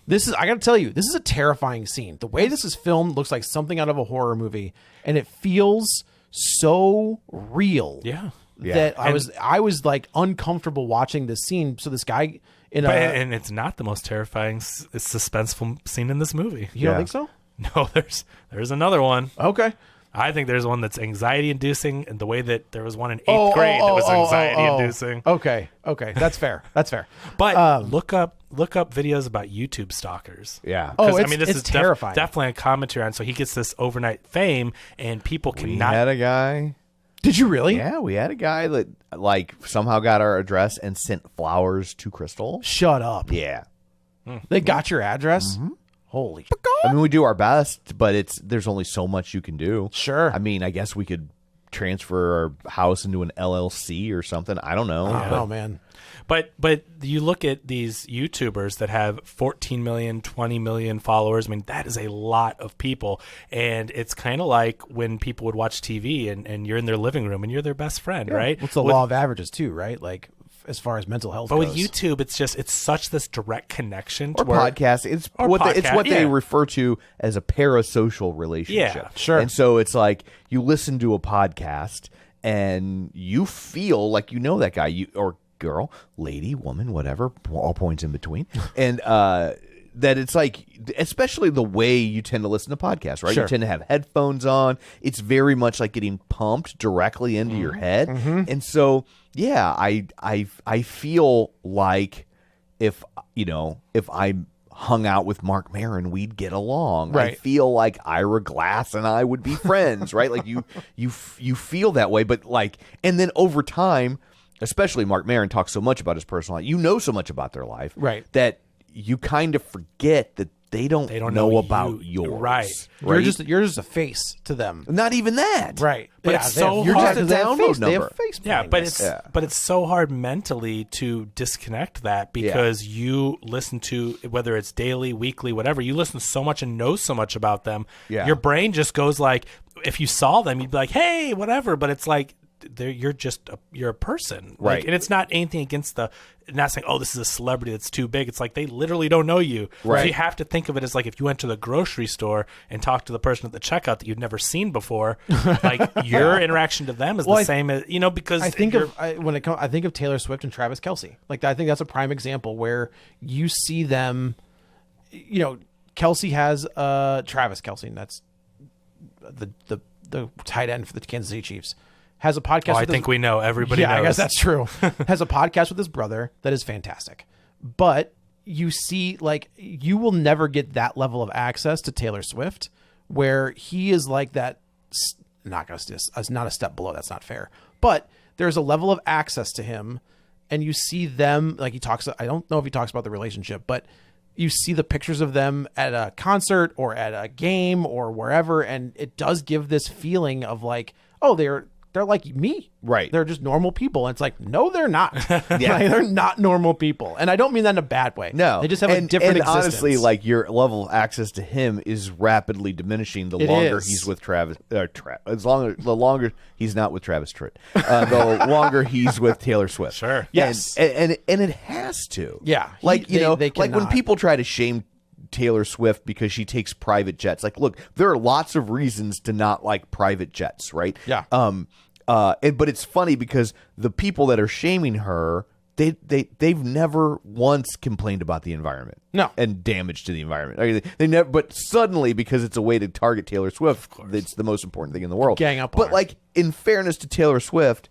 I got to tell you, this is a terrifying scene. The way this is filmed looks like something out of a horror movie, and it feels so real. Yeah. That I was like uncomfortable watching this scene. So this guy And it's not the most terrifying, suspenseful scene in this movie. you don't think so? No, there's another one. Okay. I think there's one that's anxiety inducing, and the way that there was one in eighth grade that was anxiety inducing. Okay. That's fair. That's fair. But look up videos about YouTube stalkers. yeah. Oh, 'Cause, it's, this it's is terrifying. definitely a commentary on. So he gets this overnight fame, and people we cannot. had a guy. Did you really? Yeah, we had a guy that like somehow got our address and sent flowers to Crystal. Shut up. Yeah. They got your address? Holy. I mean, we do our best, but there's only so much you can do. Sure. I mean, I guess we could transfer our house into an LLC or something. I don't know. Oh, man. But you look at these YouTubers that have 14 million, 20 million followers. I mean, that is a lot of people. And it's kind of like when people would watch TV and you're in their living room and you're their best friend, right? What's the law of averages, too, right? Like, as far as mental health But goes. with YouTube, it's such this direct connection to Or where, podcast. It's Or what it's podcast, what they yeah. refer to as a parasocial relationship. Yeah, sure. And so it's like you listen to a podcast and you feel like you know that guy, or girl, lady, woman, whatever, all points in between, and that it's like, especially the way you tend to listen to podcasts, right? Sure. You tend to have headphones on. It's very much like getting pumped directly into your head, and so yeah, I feel like if I hung out with Mark Maron, we'd get along. I Right. feel like Ira Glass and I would be friends, right? Like you feel that way, but like, and then over time, especially Mark Maron talks so much about his personal life. You know so much about their life, Right. that you kind of forget that they don't know about you. yours, Right. You're just a face to them. Not even that, Right. But Yeah, it's they have- so you're hard just to a download face. They have number. face Yeah, but blindness. it's so hard mentally to disconnect that because you listen to, whether it's daily, weekly, whatever, you listen so much and know so much about them. Yeah. Your brain just goes like, if you saw them, you'd be like, hey, whatever. But it's like, you're a person, Right. Like, and it's not anything against not saying, oh, this is a celebrity that's too big. It's like they literally don't know you. Right. So you have to think of it as like if you went to the grocery store and talked to the person at the checkout that you'd never seen before, like your interaction to them is Well, the same as, because I think I think of Taylor Swift and Travis Kelce. Like, I think that's a prime example where you see them. Kelce has Travis Kelce, and that's the tight end for the Kansas City Chiefs. Has a podcast. I with think we know. Everybody knows. I guess that's true. Has a podcast with his brother that is fantastic. But you see, like, you will never get that level of access to Taylor Swift, where he is like that. not going to, not a step below. That's not fair. But there's a level of access to him, and you see them, like he talks, I don't know if he talks about the relationship, but you see the pictures of them at a concert or at a game or wherever, and it does give this feeling of like, oh, they're like me. Right. They're just normal people. And it's like, no, they're not. Like, they're not normal people. And I don't mean that in a bad way. No. They just have a different existence. Honestly, like your level of access to him is rapidly diminishing the longer he's with Travis. The longer he's not with Travis Tritt. The longer he's with Taylor Swift. Sure. Yes. And it has to. Yeah. Like, They like when cannot. people try to shame Taylor Swift because she takes private jets. Like, look, there are lots of reasons to not like private jets, right? Yeah. But it's funny because the people that are shaming her, they've never once complained about the environment, No. and damage to the environment. I mean, they never. But suddenly, because it's a way to target Taylor Swift, it's the most important thing in the world. Gang up on But her. like, in fairness to Taylor Swift,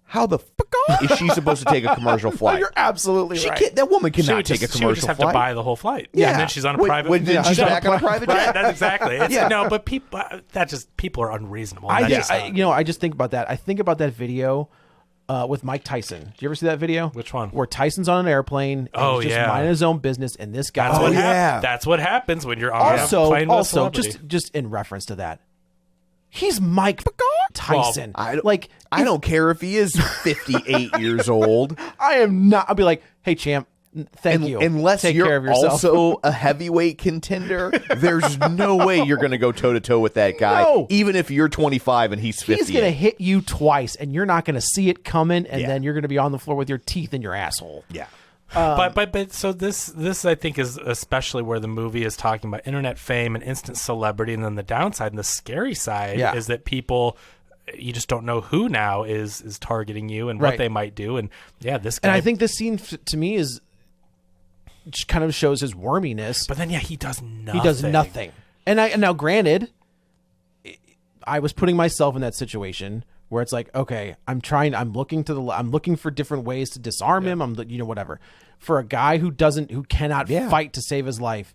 how the fuck is she supposed to take a commercial flight? You're absolutely She right. can't, that woman She cannot would take just, a she would commercial just have flight. to buy the whole flight. Yeah. And then she's on a Wait, private. wait, then she's back on a private jet. Right, that's exactly. It's, Yeah. No, but people, people are unreasonable. I That's just, just I just think about that. I think about that video with Mike Tyson. Do you ever see that video? Which one? Where Tyson's on an airplane. And he's just yeah. minding his own business, and this guy. That's what yeah. That's what happens when you're on a plane with a Also, celebrity. just in reference to that, he's Mike Tyson. I don't care if he is 58 years old. I am not. I'll be like, hey, champ, thank you. Unless Take care you're of yourself. also a heavyweight contender, there's no way you're going to go toe to toe with that guy, No. even if you're 25 and he's 50. He's going to hit you twice, and you're not going to see it coming, and Yeah. then you're going to be on the floor with your teeth in your asshole. Yeah. But so this I think is especially where the movie is talking about internet fame and instant celebrity, and then the downside and the scary side Yeah. is that people, you just don't know who now is targeting you and what Right. they might do. And yeah, this guy. And I think this scene to me is just kind of shows his worminess. But then he does nothing. He does nothing. And now, granted, I was putting myself in that situation where it's like, okay, I'm looking for different ways to disarm him. Whatever. For a guy who cannot fight to save his life,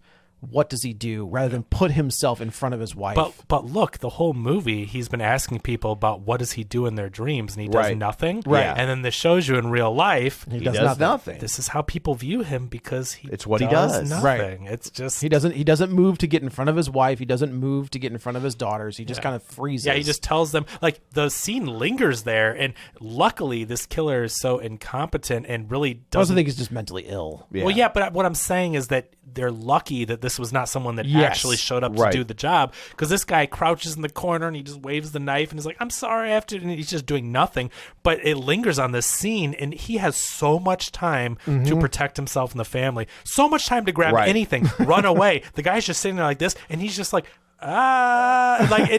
what does he do rather than put himself in front of his wife? But look, the whole movie, he's been asking people about what does he do in their dreams, and he does Right. nothing. Right. And then this shows you in real life, He does nothing. this is how people view him because It's what he does. nothing. Right. It's just he doesn't move to get in front of his wife. He doesn't move to get in front of his daughters. He just kind of freezes. Yeah, he just tells them, like, the scene lingers there, and luckily this killer is so incompetent and really I also doesn't think he's just mentally ill. Yeah. Well, yeah, but what I'm saying is that they're lucky that this was not someone that Yes. actually showed up Right. to do the job, because this guy crouches in the corner and he just waves the knife and is like, I'm sorry, I have to, and he's just doing nothing. But it lingers on this scene, and he has so much time to protect himself and the family, so much time to grab Right. anything, run away. The guy's just sitting there like this, and he's just like,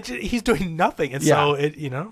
he's doing nothing. And so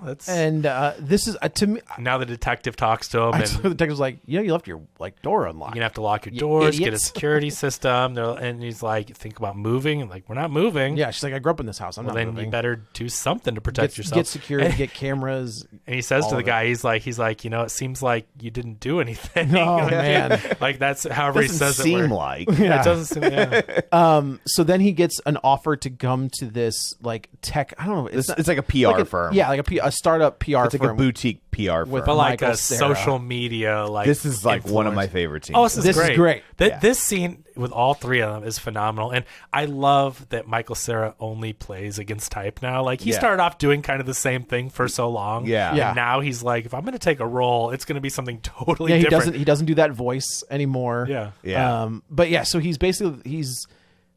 that's And this is to me. now the detective talks to him, and The detective's like, you left your door unlocked. you're gonna have to lock your You doors, get a idiots. security system. And he's like, think about moving. And like, we're not moving. Yeah, she's like, I grew up in this house. I'm Well, not then moving. you better do something to protect yourself. Get security, get cameras. And he says all to the of guy, he's like, it seems like you didn't do anything. Oh, man. Like that's however he Doesn't says it. seem where- like. Yeah. It doesn't seem. Yeah. So then he gets an offer to come to this like tech. I don't know. It's like a PR firm. Yeah, like a startup PR It's like firm. a boutique PR firm. With But like Michael a Cera. social media, like This is like one of my influence. favorite scenes. Oh, this This is is great. great. Yeah. This scene with all three of them is phenomenal, and I love that Michael Cera only plays against type now. Like he Yeah. started off doing kind of the same thing for so long, Yeah. Yeah. And now he's like, if I'm going to take a role, it's going to be something totally Yeah, different. he doesn't do that voice anymore. Yeah. Yeah. But yeah, so he's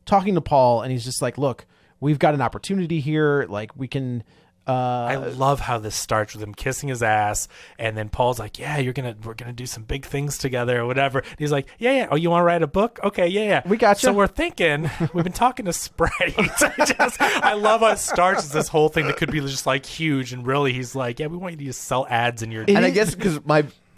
talking to Paul, and he's just like, look, we've got an opportunity here. Like we can. I love how this starts with him kissing his ass, and then Paul's like, "Yeah, we're gonna do some big things together, or whatever." And he's like, "Yeah. Oh, you want to write a book? Okay, yeah. We got you." So we're thinking, we've been talking to Sprite. I love how it starts as this whole thing that could be just like huge, and really he's like, "Yeah, we want you to sell ads in your." And I guess because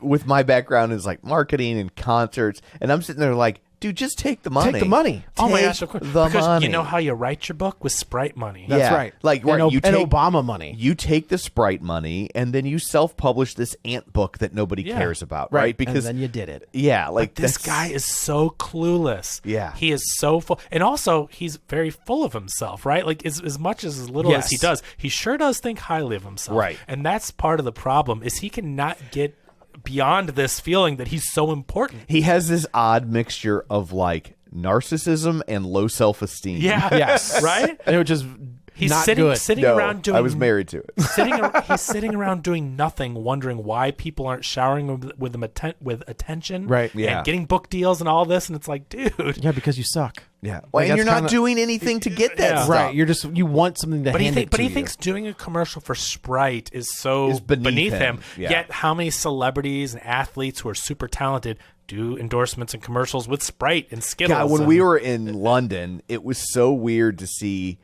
with my background is like marketing and concerts, and I'm sitting there like, dude, just take the money. Take the money. Oh my Take gosh, of course. the Because money. you know how you write your book? With Sprite money. That's right. Like, and, right, you and take- Obama money. You take the Sprite money and then you self-publish this ant book that nobody cares about, right? Because and then you did it. yeah, like This that's- guy is so clueless. Yeah. He is so full. And also, he's very full of himself, right? Like, as much as little as he Yes. does, he sure does think highly of himself. Right. And that's part of the problem, is he cannot get beyond this feeling that he's so important. he has this odd mixture of like narcissism and low self-esteem. Yeah. Yes. Right? And it was just He's not sitting good. sitting No, around doing I was married to it. he's sitting around doing nothing, wondering why people aren't showering with attention, Right. Yeah. and getting book deals and all this. And it's like, dude, Yeah, because you suck. Yeah. Like, and that's you're not kinda- doing anything to get that Yeah. stuff. Right. You want something to but he hand it to you. thinks doing a commercial for Sprite is so Is beneath him. Yeah. Yet, how many celebrities and athletes who are super talented do endorsements and commercials with Sprite and Skittles? God, when and- we were in London, it was so weird to see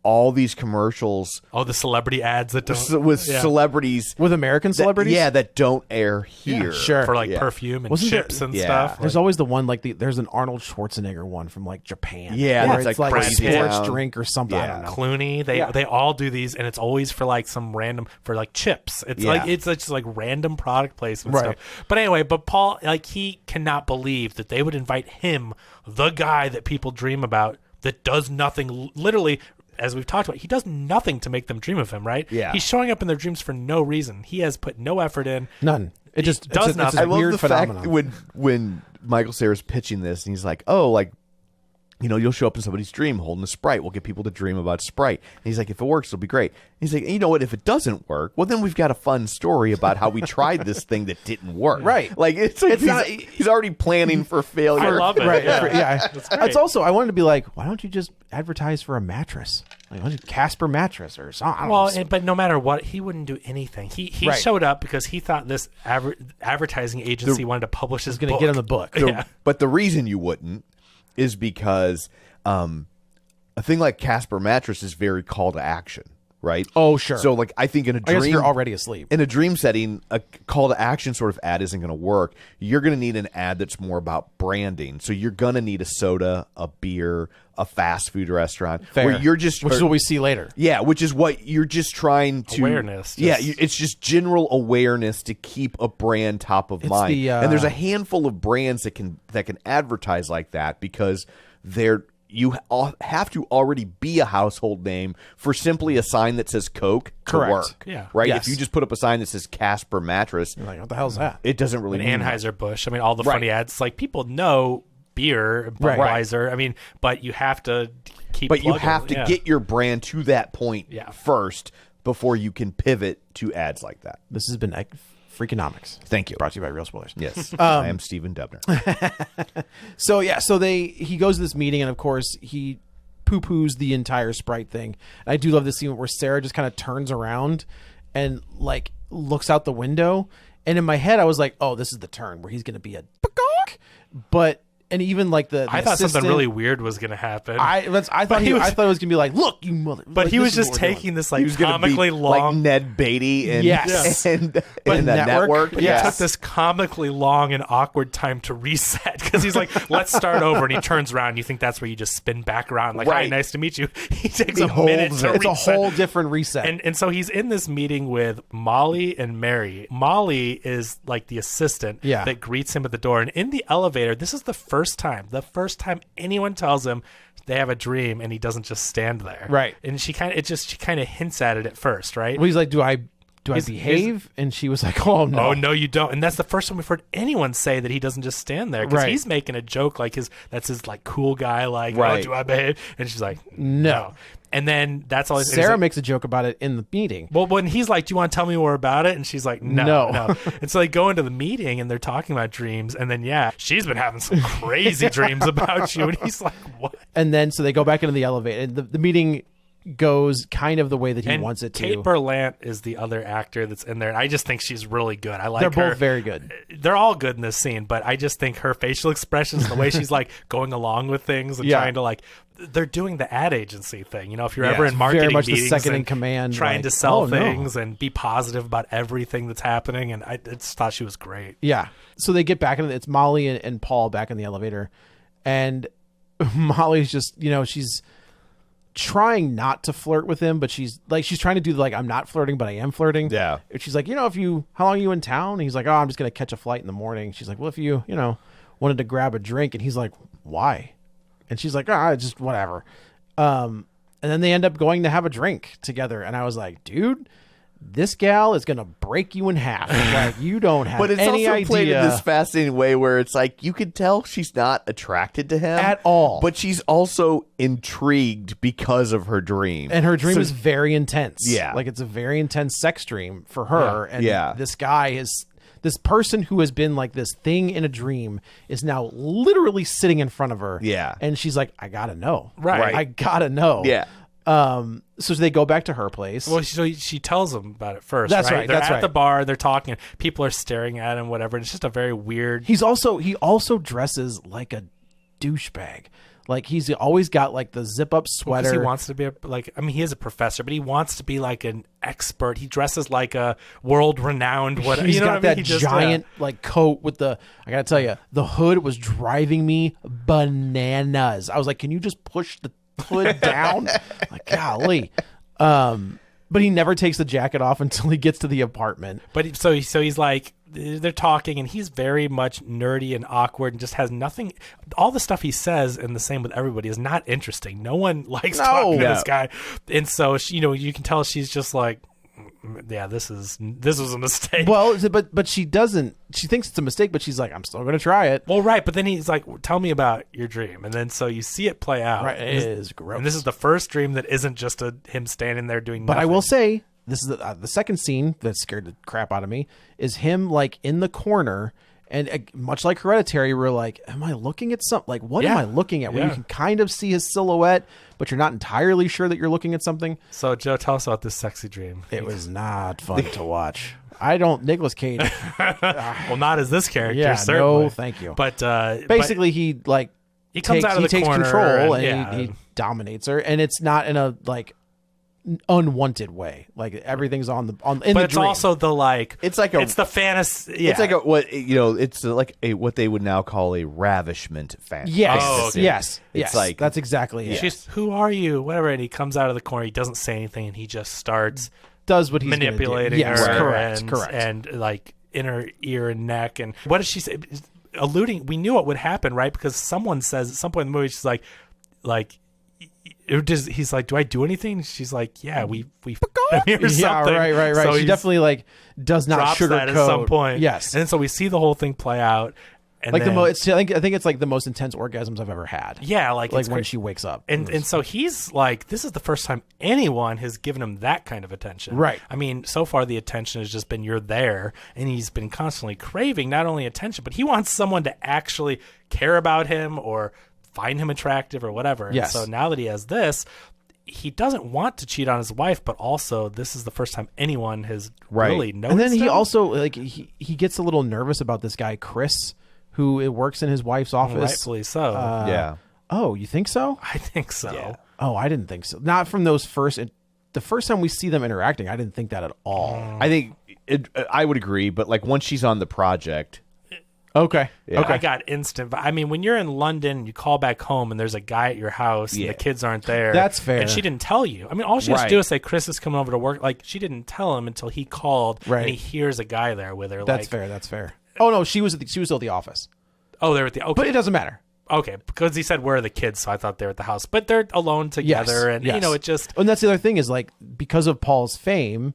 all these commercials the celebrity ads that don't with yeah. celebrities With American celebrities? that don't air here. sure. for like Yeah. perfume and Wasn't there- chips and Yeah. stuff. There's Like, always the one, like, there's an Arnold Schwarzenegger one from, like, Japan. Yeah, Where that's it's like like a crazy sports town. drink or something. I Yeah. don't know. Clooney, they all do these, and it's always for like some random, for like chips. It's Yeah. like it's just like random product placement Right. stuff. But anyway, Paul, like, he cannot believe that they would invite him, the guy that people dream about, that does nothing. Literally, as we've talked about, he does nothing to make them dream of him. Right? Yeah. He's showing up in their dreams for no reason. He has put no effort in. None. It just does it's nothing. a I love weird the phenomenon. fact when Michael Cera's pitching this and he's like, oh, like, you know, you'll show up in somebody's dream holding a Sprite. We'll get people to dream about Sprite. And he's like, if it works, it'll be great. And he's like, you know what? If it doesn't work, well, then we've got a fun story about how we tried this thing that didn't work. Right. Like, it's like It's he's already planning for failure. I love it. Right. Yeah. Yeah. great. It's also, I wanted to be like, why don't you just advertise for a mattress? Like, why don't you Casper mattress or something? I don't Well, know. but no matter what, he wouldn't do anything. He Right. showed up because he thought this advertising agency wanted to publish his going to book. get him the book. But the reason you wouldn't is because a thing like Casper mattress is very call to action, right? Oh, sure. So, like, I think in a I dream, guess you're already asleep. in a dream setting, a call to action sort of ad isn't going to work. You're going to need an ad that's more about branding. So you're going to need a soda, a beer, a fast food restaurant Fair. where you're just Which is what we see later. yeah, which is what you're just trying to Awareness, Yeah, just- it's just general awareness to keep a brand top of It's mind. the, and there's a handful of brands that can advertise like that because have to already be a household name for simply a sign that says Coke to Correct. work. Yeah. Right? Yes. If you just put up a sign that says Casper mattress, You're like, what the hell's that? it doesn't really mean much. Anheuser-Busch. I mean, all the Right. funny ads. Like, people know beer, Right. Budweiser. I mean, but you have to keep. But you plugging. have to Yeah. get your brand to that point Yeah. first before you can pivot to ads like that. This has been Freakonomics. Thank you. Brought to you by Real Spoilers. Yes. I am Stephen Dubner. So yeah, he goes to this meeting, and of course he poo-poos the entire Sprite thing. And I do love this scene where Sarah just kind of turns around and like looks out the window. And in my head, I was like, "Oh, this is the turn where he's going to be a." But and even like the I thought something assistant- really weird was going to happen. I thought he was- I thought it was gonna be like, look, you mother. but like, he this was is just what we're doing. taking this He like was going to be comically like long. Ned Beatty and Yes. and But the network. Network, He yes. took this comically long and awkward time to reset because he's like, "Let's start over," and he turns around. You think that's where you just spin back around, like, "Hi, Right. nice to meet you." He takes He a minute holds to it. It's a reset. whole different reset. And so he's in this meeting with Molly and Mary. Molly is like the assistant Yeah. that greets him at the door. And in the elevator, this is the first time anyone tells him they have a dream and he doesn't just stand there. Right. And she kind of hints at it at first, right? well, he's like, do I He's- behave? And she was like, oh no. Oh no, you don't. And that's the first time we've heard anyone say that he doesn't just stand there, because Right. he's making a joke like that's his like cool guy, like, Right. "Oh, do I behave?" And she's like, No. And then that's all. Sarah like, makes a joke about it in the meeting. well, when he's like, "Do you want to tell me more about it?" And she's like, No. no. And so they go into the meeting and they're talking about dreams. And then, yeah, she's been having some crazy dreams about you. And he's like, "What?" And then so they go back into the elevator, and the meeting goes kind of the way that he And wants it to. Kate Berlant is the other actor that's in there. And I just think she's really good. I like They're her. both very good. They're all good in this scene, but I just think her facial expressions, the way she's like going along with things and Yeah. trying to like, they're doing the ad agency thing. You know, if you're Yeah. ever in It's marketing very much the meetings second in and command, trying like, to sell oh, no. things and be positive about everything that's happening. And I just thought she was great. Yeah. So they get back in. It's Molly and Paul back in the elevator, And Molly's just, she's trying not to flirt with him, but she's trying to do I'm not flirting, but I am flirting. Yeah. And she's like, how long are you in town? And he's like, oh, I'm just going to catch a flight in the morning. She's like, well, if you, wanted to grab a drink. And he's like, why? And she's like, just whatever. And then they end up going to have a drink together. And I was like, dude, this gal is going to break you in half. Like, you don't have But it's any also idea. played in this fascinating way where it's like you can tell she's not attracted to him At all. but she's also intrigued because of her dream. And her dream is very intense. Yeah. Like, it's a very intense sex dream for her. And Yeah. this guy is... This person who has been like this thing in a dream is now literally sitting in front of her. Yeah. And she's like, I gotta know. Right. I gotta know. Yeah. So they go back to her place. Well, so she tells him about it first. That's right. right, They're that's at right. the bar. They're talking. People are staring at him. Whatever. And it's just a very weird. He also dresses like a douchebag. Like, he's always got like the zip up sweater. Because he wants to be he is a professor, but he wants to be like an expert. He dresses like a world renowned whatever. He's You know got what I mean? that He just, giant like coat with the. I gotta tell you, the hood was driving me bananas. I was like, can you just push the hood down? Like, golly. But he never takes the jacket off until he gets to the apartment. But so he's like, they're talking, and he's very much nerdy and awkward, and just has nothing. All the stuff he says, and the same with everybody, is not interesting. No one likes talking to this guy, and so you can tell she's just like, yeah, this was a mistake. Well, but she doesn't. She thinks it's a mistake, but she's like, I'm still gonna try it. Well, right, but then he's like, tell me about your dream, and then so you see it play out. Right, it is gross. And this is the first dream that isn't just him standing there doing But nothing. I will say, this is the second scene that scared the crap out of me, is him like in the corner, and much like Hereditary, we're like, am I looking at something? Like, what am Yeah. I looking at? Where Yeah. you can kind of see his silhouette, but you're not entirely sure that you're looking at something. So Joe, tell us about this sexy dream. It was not fun to watch. Nicolas Cage. Well, not as this character, Yeah, certainly. no, thank you. But Basically, he like he comes takes, out of the takes corner control and, and he dominates her, and it's not in a like unwanted way. Like, everything's in but the it's dream. also the like It's like it's the fantasy. Yeah. It's like what they would now call a ravishment fantasy. Yes, Oh, okay. yes, It's yes. like- That's exactly it. She's, who are you? Whatever. And he comes out of the corner. He doesn't say anything, and he just starts Does what he's gonna do. manipulating Yes, her. correct. And like in her ear and neck. And what does she say? Alluding, we knew what would happen, right? Because someone says at some point in the movie, she's like, he's like, do I do anything? She's like, yeah, we or Yeah, something. right. So She he's- definitely like does not drops sugarcoat that at some point. Yes, And then so we see the whole thing play out. And like then, I think it's like the most intense orgasms I've ever had. yeah, like like it's when great. she wakes up. And so he's like, this is the first time anyone has given him that kind of attention. Right. I mean, so far the attention has just been you're there, and he's been constantly craving not only attention, but he wants someone to actually care about him or find him attractive or whatever. Yes. And so now that he has this, he doesn't want to cheat on his wife, but also this is the first time anyone has really noticed and then he him. also like he gets a little nervous about this guy Chris, who works in his wife's office. rightfully so. Yeah. Oh, you think so? I think so. Oh, I didn't think so. Not from those the first time we see them interacting. I didn't think that at all. I think I would agree, but like once she's on the project, Okay. Yeah. Okay. I got instant. I mean, when you're in London, you call back home and there's a guy at your house and Yeah. the kids aren't there. That's fair. And she didn't tell you. I mean, all she has to Right. do is say, Chris is coming over to work. Like, she didn't tell him until he called Right. and he hears a guy there with her. That's fair. That's fair. Oh no, she was still at the office, Oh, they're at the, okay. but it doesn't matter. Okay, because he said, where are the kids? So I thought they were at the house. But they're alone together. And, yes. it just... And that's the other thing is like because of Paul's fame,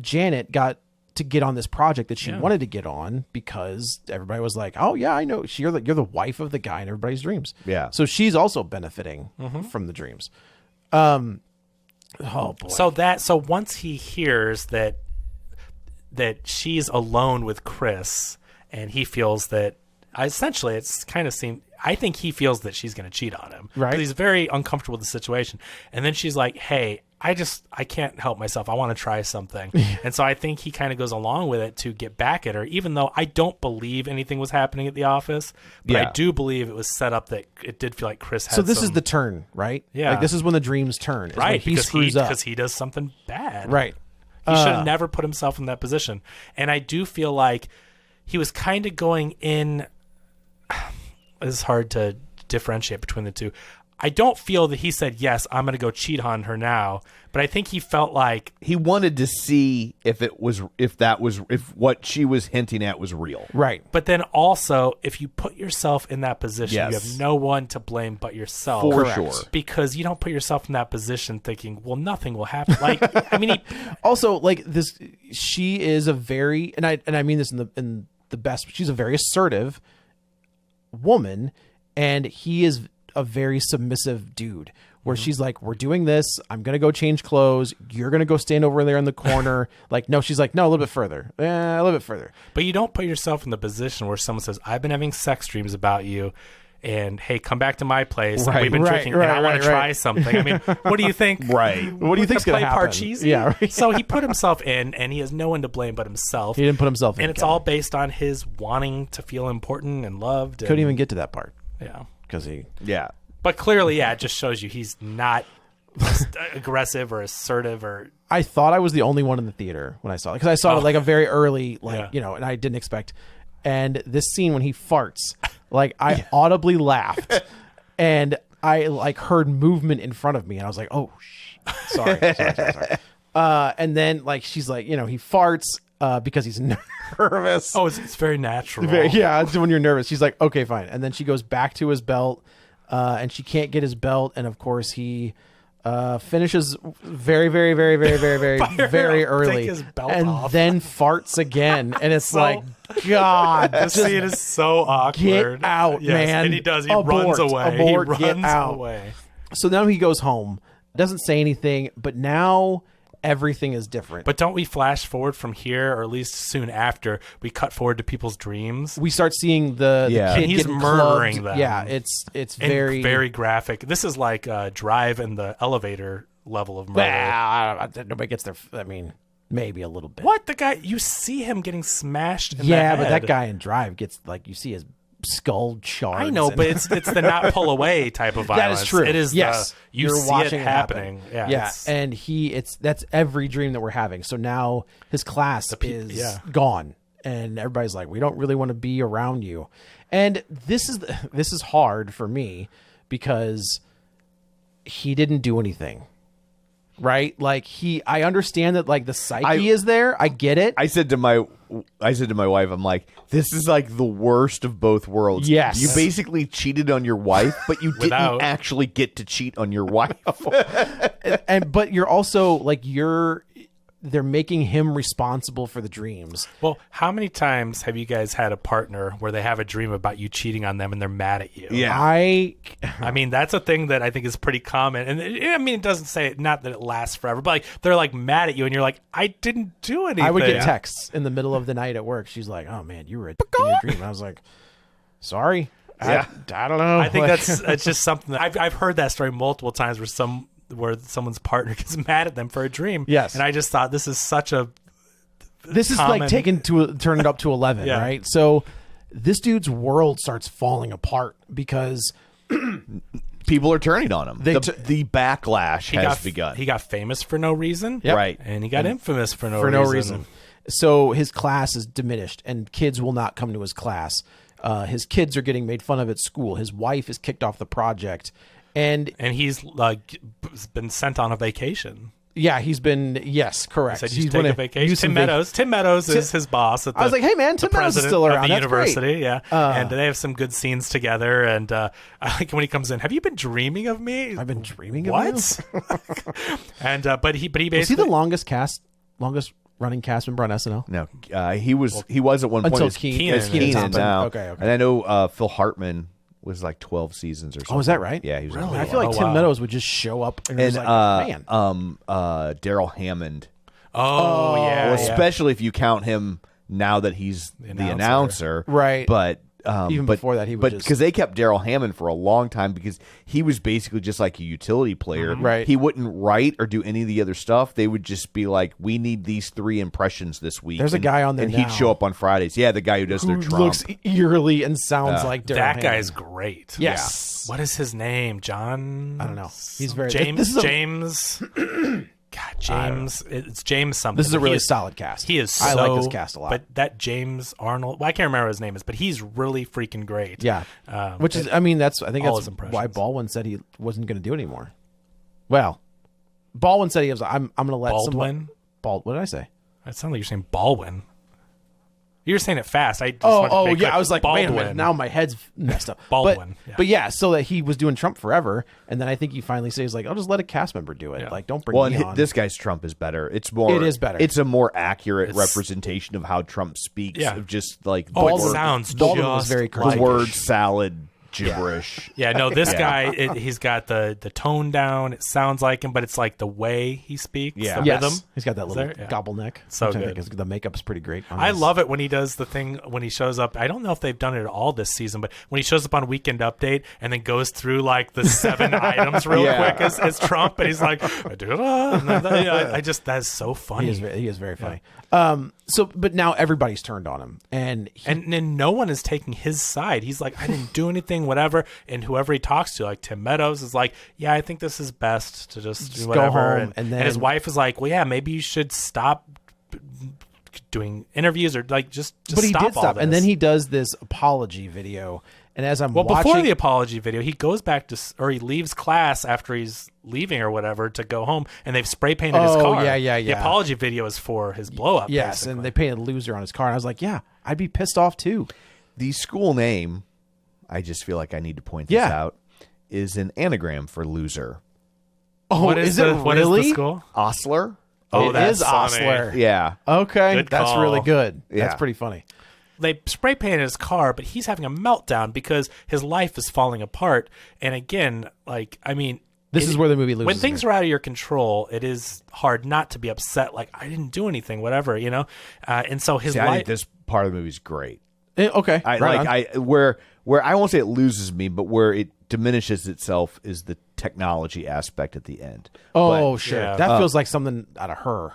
Janet got to get on this project that she wanted to get on because everybody was like, "Oh yeah, I know. You're the wife of the guy in everybody's dreams." Yeah. So she's also benefiting from the dreams. Oh boy. So once he hears that she's alone with Chris, and he feels that essentially it's kind of seemed. I think he feels that she's going to cheat on him. Right. 'Cause he's very uncomfortable with the situation, and then she's like, "Hey, I can't help myself. I want to try something." And so I think he kind of goes along with it to get back at her, even though I don't believe anything was happening at the office. But Yeah. I do believe it was set up that it did feel like Chris had So this is some- the turn, right? Yeah. Like this is when the dreams turn. Is when right he because screws up. because he does something bad. Right. He should have never put himself in that position. And I do feel like he was kind of going in. It's hard to differentiate between the two. I don't feel that he said, yes, I'm going to go cheat on her now, but I think he felt like he wanted to see if what she was hinting at was real. Right. But then also, if you put yourself in that position, Yes. you have no one to blame but yourself. For Correct. sure. Because you don't put yourself in that position thinking, well, nothing will happen. Like, I mean, Also, like this, she is a very, and I mean this in the best. She's a very assertive woman, and he is a very submissive dude. Where she's like, we're doing this. I'm gonna go change clothes. You're gonna go stand over there in the corner. Like, no, she's like, no, a little bit further. A little bit further. But you don't put yourself in the position where someone says, I've been having sex dreams about you, and hey, come back to my place. Right, We've been right, drinking, right, and I want right, to try right. something. I mean, what do you think? Right. What do you think's to gonna play happen? Parcheesi? Yeah, right. So he put himself in, and he has no one to blame but himself. He didn't put himself in. And it's all based on his wanting to feel important and loved. Couldn't and, even get to that part Yeah. because he. Yeah. But clearly, yeah, it just shows you he's not aggressive or assertive or. I thought I was the only one in the theater when I saw it because I saw it like a very early, Yeah. and I didn't expect. And this scene when he farts, like I audibly laughed, and I like heard movement in front of me, and I was like, "Oh, sorry." And then like she's like, he farts because he's nervous. Oh, it's very natural. Yeah, it's when you're nervous. She's like, "Okay, fine." And then she goes back to his belt, and she can't get his belt, and of course he. Finishes very, very, very, very, very, very, very early, take his belt and off. then farts again, and it's like, God, The scene is so awkward. get out, Yes, man! And he does. He Abort, runs away. abort, he get runs out. away. So now he goes home, doesn't say anything, but now everything is different. But don't we flash forward from here, or at least soon after, we cut forward to people's dreams? we start seeing the Yeah. kid And he's getting murdering clubbed. them. Yeah, it's And very very graphic. This is like Drive in the elevator level of murder. nobody gets their. I mean, maybe a little bit. What? The guy, you see him getting smashed in Yeah, the but head. that guy in Drive gets like you see his skull shards. I know, and- but it's the not pull away type of violence. That is true. It is yes, you you're see watching it happening. Yeah, Yeah, it's- and that's every dream that we're having. So now his class is yeah. gone, and everybody's like, we don't really want to be around you. And this is hard for me because he didn't do anything. Right? Like I understand that like the psyche is there. I get it. I said to my wife, I'm like, this is like the worst of both worlds. Yes. You basically cheated on your wife, but you Without- didn't actually get to cheat on your wife. but you're also like they're making him responsible for the dreams. Well, how many times have you guys had a partner where they have a dream about you cheating on them and they're mad at you? Yeah. I I mean, that's a thing that I think is pretty common. And it doesn't say, not that it lasts forever, but like they're like mad at you and you're like, I didn't do anything. would get texts in the middle of the night at work. She's like, "Oh man, you were a in your dream." And I was like, "Sorry, Yeah. I don't know." I think Like- that's just something that I've heard that story multiple times where someone's partner gets mad at them for a dream. Yes. And I just thought this is such a this is common- like turn it up to 11, Yeah. right? So this dude's world starts falling apart because People are turning on him. They The backlash has begun. He got famous for no reason. Yep. Right. And he got infamous for no reason. So his class is diminished, and kids will not come to his class. His kids are getting made fun of at school. His wife is kicked off the project, and And he's like been sent on a vacation. yeah, he's been correct. Said He's you take gonna a vacation. use Tim some Meadows. Tim Meadows is his boss. At the, I was like, hey, man, the Tim Meadows is president still of around. the That's great. university. Yeah, and they have some good scenes together. And I like when he comes in. Have you been dreaming of me? I've been dreaming of what? And but he basically Was he the longest running cast member on SNL? No, he was at one point Until as Keenan Keenan now. Okay. And I know Phil Hartman was like 12 seasons or something. Oh, is that right? Yeah, he was. Really? I feel like Oh, Tim wow. Meadows would just show up and, And was like, man. Daryl Hammond. Oh yeah, Well, yeah. especially if you count him now that he's the announcer, Right. But Even but- before that, he would but just- because they kept Daryl Hammond for a long time because he was basically just like a utility player. Right. He wouldn't write or do any of the other stuff. They would just be like, "We need these 3 impressions this week." There's a guy on there and now he'd show up on Fridays. Yeah, the guy who does Who their Trump. looks eerily and sounds like Daryl that Hammond. guy's great. Yes. What is his name? John? I don't know. He's very James. this is a- James. God, James. It's James something. This is a but really solid cast. He is. I like this cast a lot. But that James Arnold. Well, I can't remember what his name is, but he's really freaking great. Yeah. Which is, I think that's why Baldwin said he wasn't going to do it anymore. Well, Baldwin said he was. I'm going to let Baldwin. What did I say? It sounded like you're saying Baldwin. You were saying it fast. I just I was like, Baldwin. wait a minute. Now my head's messed up. Baldwin. But yeah, so that he was doing Trump forever, and then I think he finally says like, I'll just let a cast member do it. Yeah. Like, don't bring me on. This guy's Trump is better. It is better. It's a more accurate representation of how Trump speaks. Yeah. Of just like it sounds Baldwin just was very like the word salad gibberish. Yeah, no, this guy, he's got the tone down. It sounds like him, but it's like the way he speaks, the rhythm. He's got that little gobble neck. So which good. I think the makeup's pretty great. I love it when he does the thing, when he shows up. I don't know if they've done it at all this season, but when he shows up on Weekend Update and then goes through like the 7 items real quick as Trump, and he's like, that's so funny. He is very funny. But now everybody's turned on him, and no one is taking his side. He's like, I didn't do anything, whatever. And whoever he talks to, like Tim Meadows, is like, yeah, I think this is best to just do whatever. Go home, and his wife is like, well, yeah, maybe you should stop doing interviews or like just but he stop did all stop, this. and then he does this apology video. And as I'm watching, before the apology video, he goes back he leaves class after he's leaving or whatever to go home, and they've spray painted his car. Yeah. The apology video is for his blow up. Yes, basically. and they painted loser on his car, and I was like, yeah, I'd be pissed off too. The school name, I just feel like I need to point this out, is an anagram for loser. Oh, what is it what really? is the school? Osler. Oh, it that's is Osler. funny. Yeah. Okay, Good that's call. really good. Yeah. That's pretty funny. They spray painted his car, but he's having a meltdown because his life is falling apart. And again, This is where the movie loses. When things are out of your control, it is hard not to be upset. Like, I didn't do anything, whatever, And so his I life. think this part of the movie is great. Okay, Where I won't say it loses me, but where it diminishes itself is the technology aspect at the end. Oh, But sure. Yeah. That feels like something out of Her.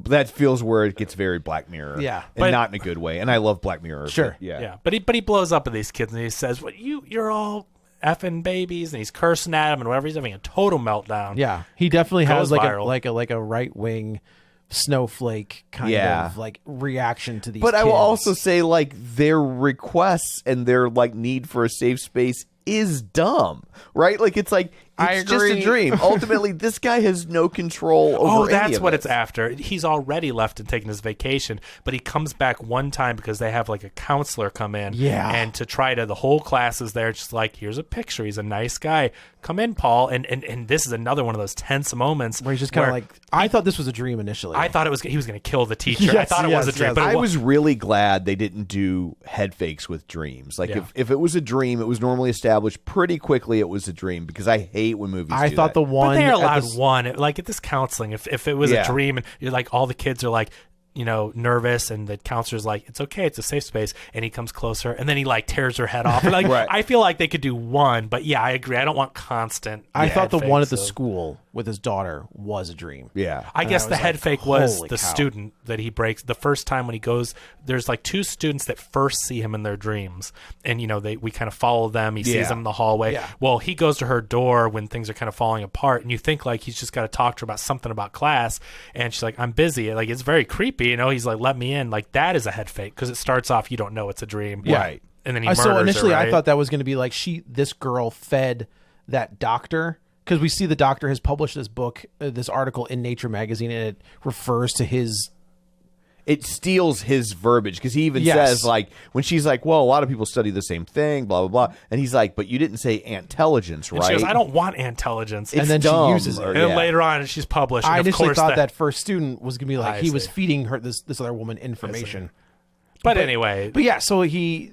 that feels where it gets very Black Mirror. Yeah. And But- not in a good way. And I love Black Mirror. Sure. But yeah. Yeah, but he blows up at these kids and he says, "Well, you're all effing babies," and he's cursing at them and whatever. He's having a total meltdown. Yeah, he definitely has Goes like viral. a right wing snowflake kind of like reaction to these. But I will kids. also say, like, their requests and their like need for a safe space is dumb, right? Like, it's like I it's just agree. a dream. Ultimately, this guy has no control over. Oh, any that's of what it. it's after. He's already left and taken his vacation, but he comes back one time because they have like a counselor come in. Yeah. And to try to, the whole class is there, just like, here's a picture. He's a nice guy. Come in, Paul. And this is another one of those tense moments where he's just kind of like, I thought this was a dream initially. I thought he was going to kill the teacher. I Yes, thought it was a yes, dream. yes. But I was really glad they didn't do head fakes with dreams. Like, Yeah. if it was a dream, it was normally established pretty quickly it was a dream, because I hate when movies I do thought that. the one. But they are at allowed the- one. Like at this counseling, if it was Yeah. a dream and you're like, all the kids are like, nervous, and the counselor's like, it's okay, it's a safe space, and he comes closer and then he like tears her head off. And, like, Right. I feel like they could do one, but yeah, I agree. I don't want constant. I thought the one at the fakes of- school with his daughter was a dream. Yeah. I guess I the was head like, fake was holy the cow. student that he breaks the first time when he goes. There's like 2 students that first see him in their dreams, and we kind of follow them. He sees Yeah. them in the hallway. Yeah. Well, he goes to her door when things are kind of falling apart, and you think like he's just got to talk to her about something about class, and she's like, "I'm busy." Like, it's very creepy. He's like, "Let me in." Like, that is a head fake because it starts off, you don't know it's a dream. Right. And then he murders So initially, her, right? I thought that was going to be like this girl fed that doctor, because we see the doctor has published this book, this article in Nature magazine, and it refers to his. It steals his verbiage, because he even Yes. says, like, when she's like, well, a lot of people study the same thing, blah, blah, blah. And he's like, but you didn't say intelligence, And right? she goes, "I don't want intelligence." It's And then she dumb, uses it. or- and then yeah. later on, she's published. I and of initially course thought that first student was going to be like I he was see. feeding her this other woman information. But anyway, But yeah, so he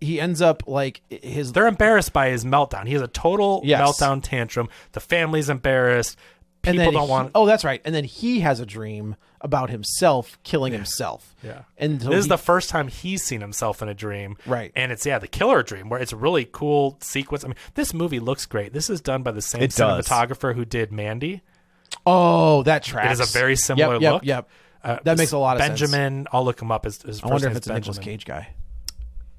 ends up like his. they're embarrassed by his meltdown. He has a total Yes. meltdown tantrum. The family's embarrassed. And People then don't want. Oh, that's right. And then he has a dream about himself killing himself. Yeah. And so This is the first time he's seen himself in a dream. Right. And it's, the killer dream, where it's a really cool sequence. I mean, this movie looks great. This is done by the same It does. cinematographer who did Mandy. Oh, that tracks. It is a very similar yep, look. Yep. That makes a lot of sense. Benjamin, I'll look him up. His I first wonder name if is it's a Nicolas Benjamin. Cage guy.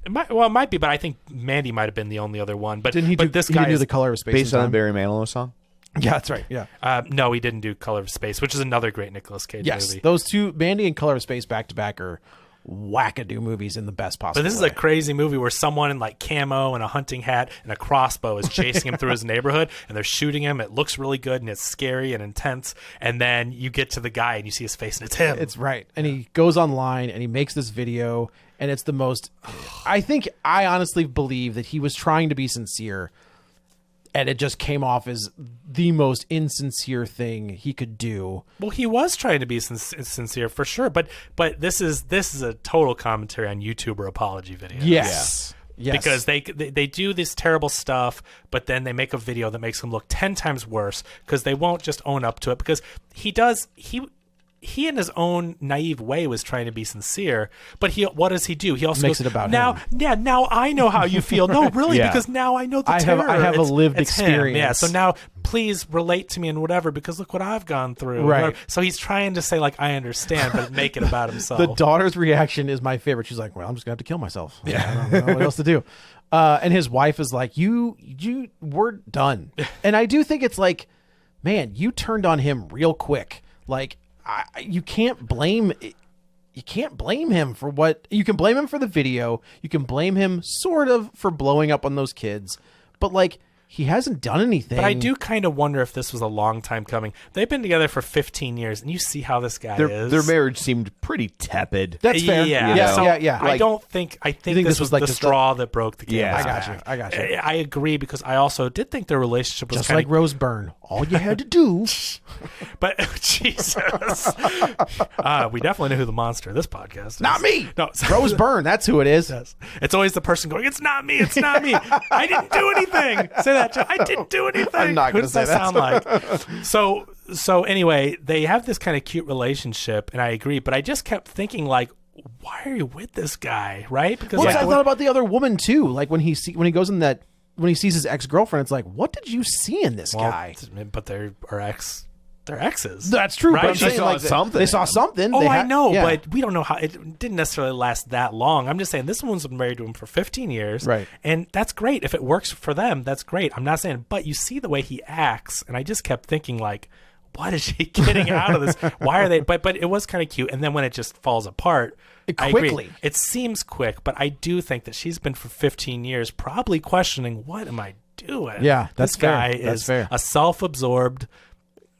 It might be, but I think Mandy might have been the only other one. But Didn't he but do this he guy do is the color of space Based and on a time? Barry Manilow song? Yeah, that's right. Yeah. No, he didn't do Color of Space, which is another great Nicolas Cage Yes, movie. those two, Mandy and Color of Space, back to back are wackadoo movies in the best possible But this is way. a crazy movie where someone in like camo and a hunting hat and a crossbow is chasing him through his neighborhood, and they're shooting him. It looks really good and it's scary and intense. And then you get to the guy and you see his face and it's him. It's right. And he goes online and he makes this video, and it's the most. I honestly believe that he was trying to be sincere, and it just came off as the most insincere thing he could do. Well, he was trying to be sincere for sure, but this is a total commentary on YouTuber apology videos. Yes. Yes. Because they do this terrible stuff, but then they make a video that makes him look 10 times worse because they won't just own up to it. Because he in his own naive way was trying to be sincere, but what does he do? He also Makes goes, it about now, him. Yeah, now I know how you feel. No, really, Yeah. because now I know the I terror. have a lived it's him. experience. Yeah, so now please relate to me and whatever, because look what I've gone through. Right. So he's trying to say like I understand, but make it about himself. The daughter's reaction is my favorite. She's like, "Well, I'm just gonna have to kill myself. Yeah, I don't know what else to do." And his wife is like, we're done." And I do think it's like, man, you turned on him real quick. Like, you can't blame him for what you can blame him for the video. You can blame him sort of for blowing up on those kids, but like, he hasn't done anything. But I do kind of wonder if this was a long time coming. They've been together for 15 years, and you see how this guy is. Their marriage seemed pretty tepid. That's fair. Yeah, Yeah. So Yeah. I think this was like the just straw that broke the camel's Yeah. I got you. I agree, because I also did think their relationship was Just kind like Rose Byrne. All you had to do. But Jesus, we definitely know who the monster of this podcast is. Not me. No, Rose Byrne. That's who it is. Yes. It's always the person going, "It's not me. It's not me. I didn't do anything." Say that, Joe. I didn't do anything. I'm not Who gonna does say that that. sound like? So anyway, they have this kind of cute relationship, and I agree. But I just kept thinking, like, why are you with this guy, right? Because Well, like, I thought about the other woman too. Like when he goes in that, when he sees his ex-girlfriend, it's like, what did you see in this guy? But they're exes. That's true. Right? But I'm They saying, saw like, something. They saw something. Oh, They I know, yeah. but we don't know how. It didn't necessarily last that long. I'm just saying this woman's been married to him for 15 years. Right. And that's great. If it works for them, that's great. I'm not saying, but you see the way he acts, and I just kept thinking, like, what is she getting out of this? Why are they? But it was kind of cute. And then when it just falls apart, I agree. Quickly. It seems quick, but I do think that she's been for 15 years probably questioning, what am I doing? Yeah, that's this guy fair. That's is fair. a self-absorbed,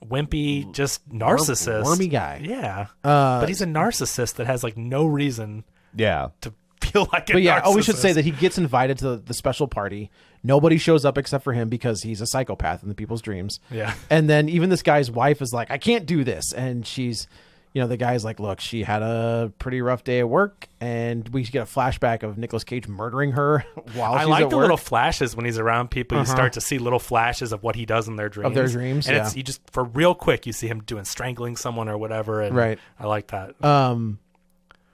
wimpy, just narcissist, wormy guy. Yeah, but he's a narcissist that has like no reason Yeah. to feel like a But yeah, narcissist. we should say that he gets invited to the special party. Nobody shows up except for him because he's a psychopath in the people's dreams. Yeah. And then even this guy's wife is like, I can't do this. And she's, the guy's like, look, she had a pretty rough day at work. And we get a flashback of Nicolas Cage murdering her while I she's like at the work. little flashes when he's around people. You start to see little flashes of what he does in their dreams. their dreams, and yeah. it's you just for real quick. You see him strangling someone or whatever. And Right. I like that.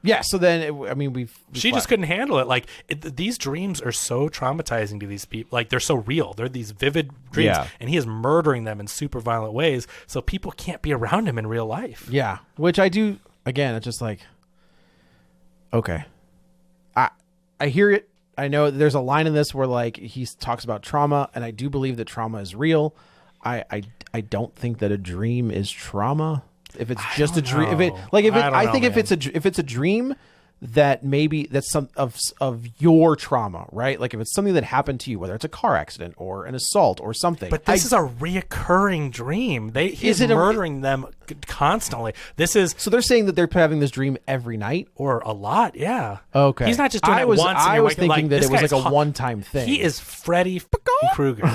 Yeah. So then, She just couldn't handle it. Like these dreams are so traumatizing to these people. Like they're so real. They're these vivid dreams, Yeah. and he is murdering them in super violent ways. So people can't be around him in real life. Yeah. Which I do. Again, it's just like, okay. I hear it. I know there's a line in this where like he talks about trauma, and I do believe that trauma is real. I don't think that a dream is trauma. If it's just a dream, I think if it's a dream that maybe that's some of your trauma, right? Like if it's something that happened to you, whether it's a car accident or an assault or something. But this is a reoccurring dream. He's it a- murdering them constantly. This is So they're saying that they're having this dream every night. or a lot, yeah. Okay. He's not just doing I it was, once. and I you're was like, thinking that this it was like guy's a one-time thing. He is Freddy Krueger.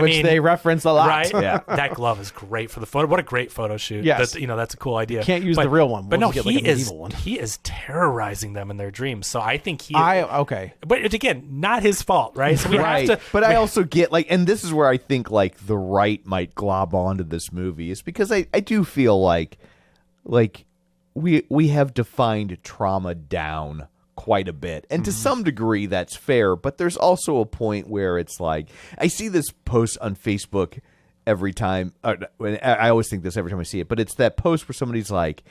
which they reference a lot. Right? Yeah. That glove is great for the photo. What a great photo shoot. Yes. That's a cool idea. Can't use the real one. But We'll no, just get, like, a he is medieval one. he is terrorizing them in their dreams. So I think Okay. But again, not his fault, right? So we Right. have to. But I also get and this is where I think like the right might glob onto this movie is because I do feel like we have defined trauma down quite a bit. And to some degree that's fair, but there's also a point where it's like I see this post on Facebook every time I always think this every time I see it, but it's that post where somebody's like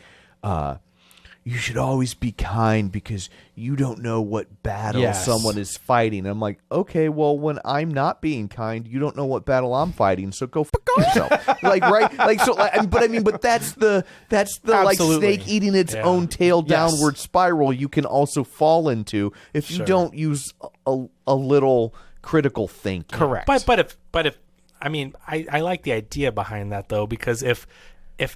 you should always be kind because you don't know what battle Yes. someone is fighting. I'm like, okay, well, when I'm not being kind, you don't know what battle I'm fighting, so go fuck yourself. Like, right? Like, so, but that's the like Absolutely. snake eating its own tail Yes. downward spiral you can also fall into if you don't use a little critical thinking. Correct. But if I mean, I like the idea behind that though, because if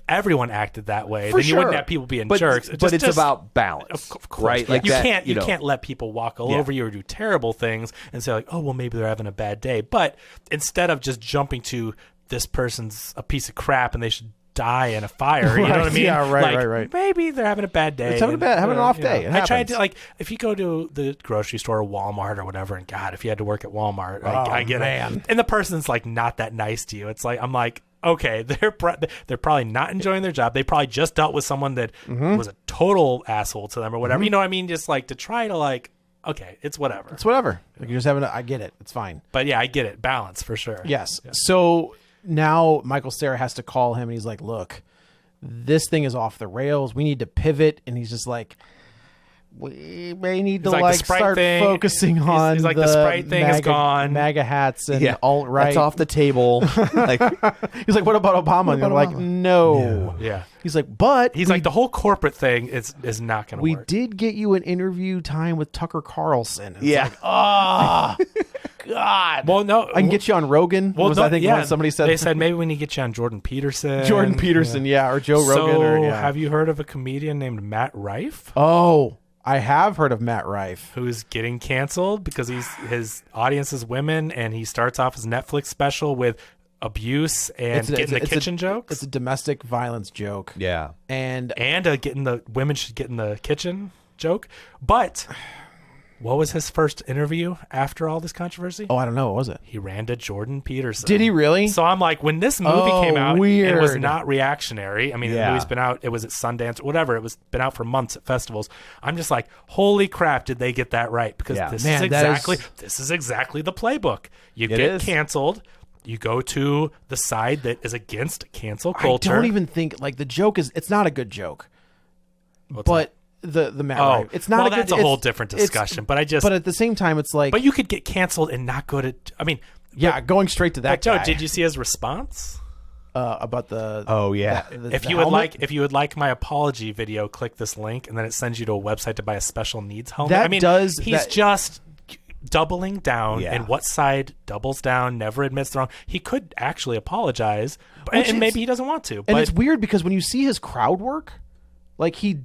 everyone acted that way, For then you sure. wouldn't have people being But- jerks. but it's about balance, of course, right? Like you that, can't you know. can't let people walk all Yeah. over you or do terrible things and say like, oh well, maybe they're having a bad day. But instead of just jumping to this person's a piece of crap and they should die in a fire, you know what I mean? Yeah, right, Like, right. Maybe they're having a bad day. It's having an off day. It I tried happens. to like if you go to the grocery store or Walmart or whatever, and God, if you had to work at Walmart, Oh, I get man. it. And the person's like not that nice to you. It's like I'm like, okay, they're probably not enjoying their job. They probably just dealt with someone that was a total asshole to them or whatever. You know what I mean? Just like to try to like, okay, it's whatever. It's whatever. Like you're just having. I get it. It's fine. But yeah, I get it. Balance for sure. Yes. So now Michael Cera has to call him, and he's like, "Look, this thing is off the rails. We need to pivot." And he's just like, "We may need to He's like, like the Sprite start thing- focusing he's- on he's like, the Sprite thing is gone. MAGA hats and Yeah, alt right." That's off the table. Like, He's like, "What about Obama?" And they're about like, Obama? "No." Yeah. He's like, "But He's like the whole corporate thing is not going to we work. did get you an interview time with Tucker Carlson." And it's yeah. like, "Ah, God." Well, no, I can get you on Rogan. Well, was, no, I think yeah, what somebody said. They said maybe we need to get you on Jordan Peterson. Jordan Peterson, yeah, or Joe Rogan. So, Or, yeah. have you heard of a comedian named Matt Rife Oh, I have heard of Matt Rife. who's getting canceled because his audience is women, and he starts off his Netflix special with abuse and getting the kitchen jokes, It's a domestic violence joke. Yeah. And getting the women should get in the kitchen joke. But what was his first interview after all this controversy? I don't know. What was it? He ran to Jordan Peterson. Did he really? So I'm like, when this movie Oh, came out, it was weird. not reactionary. I mean, the Yeah. movie's been out. It was at Sundance, whatever. It was been out for months at festivals. I'm just like, holy crap, did they get that right? Because Yeah. this Man, is exactly the playbook. You It get is. canceled. You go to the side that is against cancel I culture. don't even think like the joke is. It's not a good joke. What's But the Matt Oh, Rife, it's not. well, a good, that's a whole different discussion. But I just, But at the same time, it's like. but you could get canceled and not go to. I mean, yeah, going straight to that but Joe, guy. did you see his response? About the? Oh, yeah. If you would like my apology video, click this link, and then it sends you to a website to buy a special needs helmet. That I mean, does- he's that- just doubling down, Yeah. and what side doubles down, never admits the wrong. He could actually apologize, Which and is- maybe he doesn't want to. And But it's weird because when you see his crowd work, like he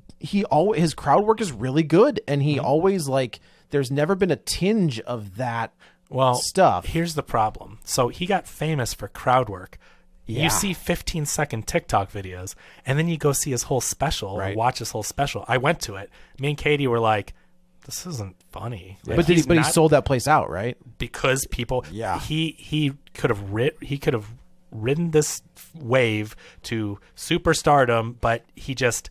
always his crowd work is really good, and Mm-hmm. he always like there's never been a tinge of that well, stuff. Here's the problem. So he got famous for crowd work. Yeah. You see 15-second TikTok videos, and then you go see his whole special or Right. watch his whole special. I went to it. Me and Katie were like, "This isn't funny." Like, But he not- sold that place out, right? because people. Yeah. He could have ridden this wave to superstardom, but he just.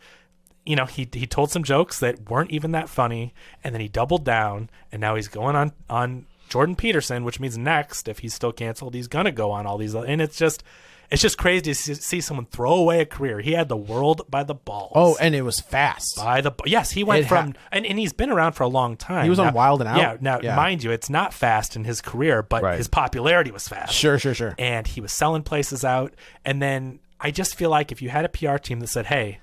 You know, he told some jokes that weren't even that funny, and then he doubled down, and now he's going on Jordan Peterson, which means next, if he's still canceled, he's gonna go on all these, and it's just crazy to see someone throw away a career. He had the world by the balls. Oh, and it was fast. Yes, he went It from and he's been around for a long time. He was on Wild 'N Out? Yeah, now Yeah. mind you, it's not fast in his career, but Right. his popularity was fast. Sure. And he was selling places out, and then I just feel like if you had a PR team that said, "Hey,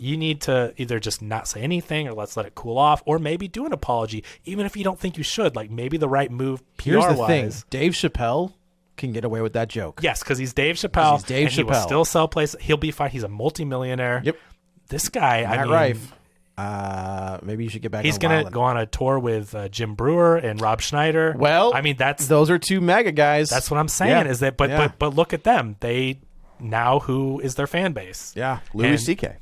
you need to either just not say anything or let's let it cool off, or maybe do an apology, even if you don't think you should. Like maybe the right move Here's the thing: PR-wise." Dave Chappelle can get away with that joke. Yes, because he's Dave Chappelle. He's Dave and He will Chappelle. still sell places. He'll be fine. He's a multimillionaire. Yep. This guy, Matt I mean, Rife. Maybe you should get back. he's on going to Wild 'N go on a tour with Jim Brewer and Rob Schneider. Well, I mean, those are two MAGA guys. that's what I'm saying. Yeah. Is that? But Yeah. but look at them. They now who is their fan base? Yeah. Louis And- C.K.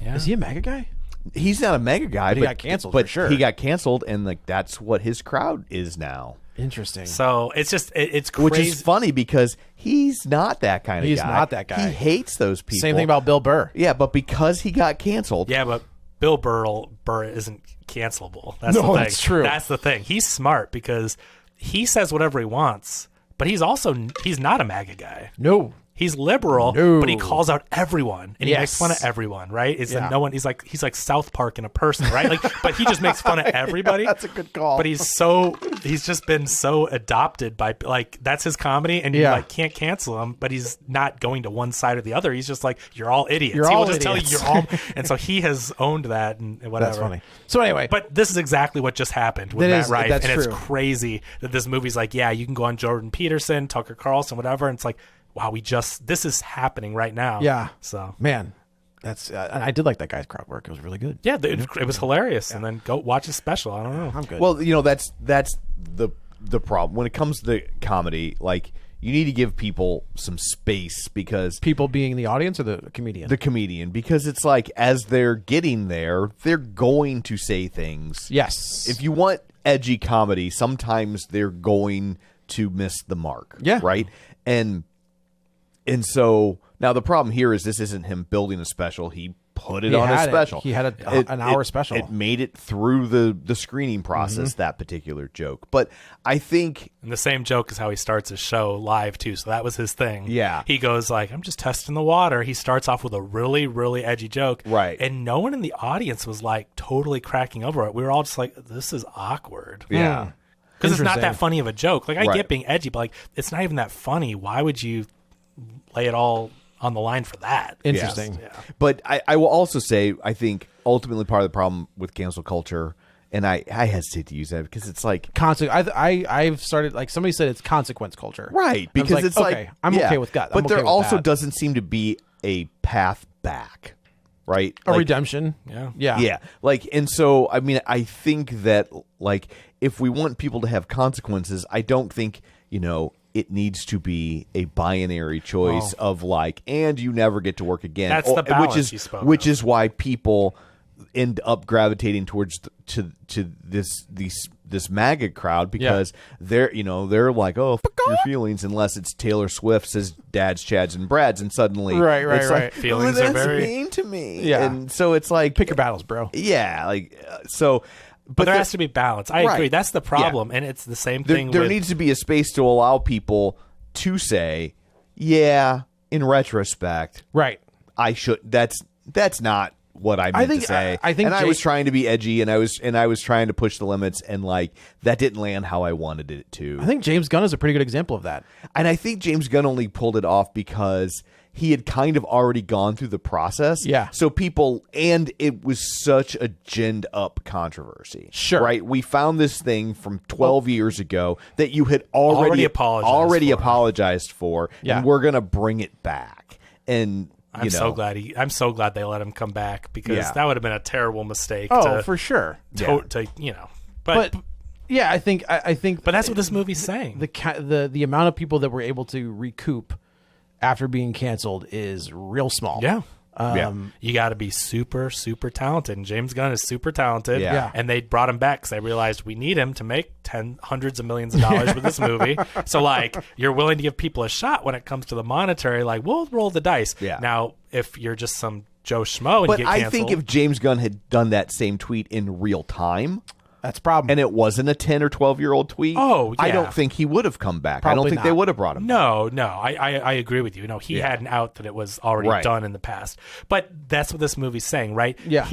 Yeah. Is he a MAGA guy? He's not a mega guy, he but got canceled But for sure. he got canceled, and like that's what his crowd is now. Interesting. So it's just it's crazy. Which is funny because he's not that kind of He's guy. not that guy. He hates those people. Same thing about Bill Burr. Yeah, but because he got canceled, Yeah, but Bill Burr isn't cancelable. That's No, the thing. that's true. That's the thing. He's smart because he says whatever he wants, but he's not a MAGA guy. No. He's liberal, No. but he calls out everyone and he Yes. makes fun of everyone, right? It's Yeah. no one. He's like South Park in a person, right? Like, but he just makes fun of everybody. That's a good call. But he's just been so adopted by, like, that's his comedy, and you Yeah. like can't cancel him. But he's not going to one side or the other. He's just like, you're all idiots. You're he all will just idiots. tell you you're all. And so he has owned that and whatever. That's funny. So anyway, But this is exactly what just happened with That Matt is- Rife, that's and it's true. crazy that this movie's like, yeah, you can go on Jordan Peterson, Tucker Carlson, whatever, and it's like, wow, this is happening right now. yeah. So Man, that's and I did like that guy's crowd work. It was really good. yeah, it was hilarious. And then go watch his special. I don't know. I'm good. Well, that's the problem when it comes to the comedy. Like, you need to give people some space, because people being the audience or the comedian? the comedian, because it's like, as they're getting there, they're going to say things. Yes. If you want edgy comedy, sometimes they're going to miss the mark. Yeah. Right. And so now the problem here is this isn't him building a special. He put it He on his had it. special. He had an hour special. It made it through the screening process, that particular joke. But I think And the same joke is how he starts his show live too. So that was his thing. Yeah. He goes like, I'm just testing the water. He starts off with a really, really edgy joke. Right. And no one in the audience was like totally cracking over it. We were all just like, this is awkward. yeah. Because it's not Interesting. that funny of a joke. Like, I Right. get being edgy, but like, it's not even that funny. Why would you lay it all on the line for that? Interesting. Yeah. But I will also say, I think ultimately part of the problem with cancel culture, and I hesitate to use that because it's like, I've started, like, somebody said it's consequence culture. right, I was because it's like, okay, I'm yeah. okay with that. But I'm okay there with also that. doesn't seem to be a path back, right? a Like, redemption. Yeah. Yeah. Like, and so I mean, I think that, like, if we want people to have consequences, I don't think, it needs to be a binary choice of like, and you never get to work again. That's the balance you spoke which of. is why people end up gravitating towards to this MAGA crowd, because they're like, oh, fuck your feelings, unless it's Taylor Swift says dads, chads, and brads, and suddenly Right, it's right. like, Feelings oh, are that's very- mean to me. Yeah. And so it's like, Pick your battles, bro. yeah, like so. But there the- has to be balance. I Right. agree. That's the problem. And it's the same thing there with... needs to be a space to allow people to say, yeah, in retrospect, Right. I should. That's not what I meant think- to say. I think and I was Jake- trying to be edgy, and I was trying to push the limits, and like that didn't land how I wanted it to. I think James Gunn is a pretty good example of that. And I think James Gunn only pulled it off because he had kind of already gone through the process. Yeah. So people, and it was such a ginned up controversy. Sure. Right? We found this thing from 12 years ago that you had already apologized for. Yeah. And we're going to bring it back. And I'm so glad they let him come back, because Yeah. that would have been a terrible mistake. Oh, for sure. to But Yeah, I think but that's what this movie's saying. the amount of people that were able to recoup after being canceled is real small. Yeah. Yeah. You got to be super, super talented. And James Gunn is super talented. Yeah. Yeah. And they brought him back because they realized we need him to make hundreds of millions of dollars with this movie. So, like, you're willing to give people a shot when it comes to the monetary. Like, we'll roll the dice. Yeah. Now, if you're just some Joe Schmo and But you get I canceled, think if James Gunn had done that same tweet in real time, That's a problem. and it wasn't a 10 or 12-year-old tweet, Oh, I yeah. don't think he would have come back. I don't Probably think they not. would have brought him back. No, I agree with you. No, he Yeah. had an out that it was already Right. done in the past. But that's what this movie's saying, right? Yeah.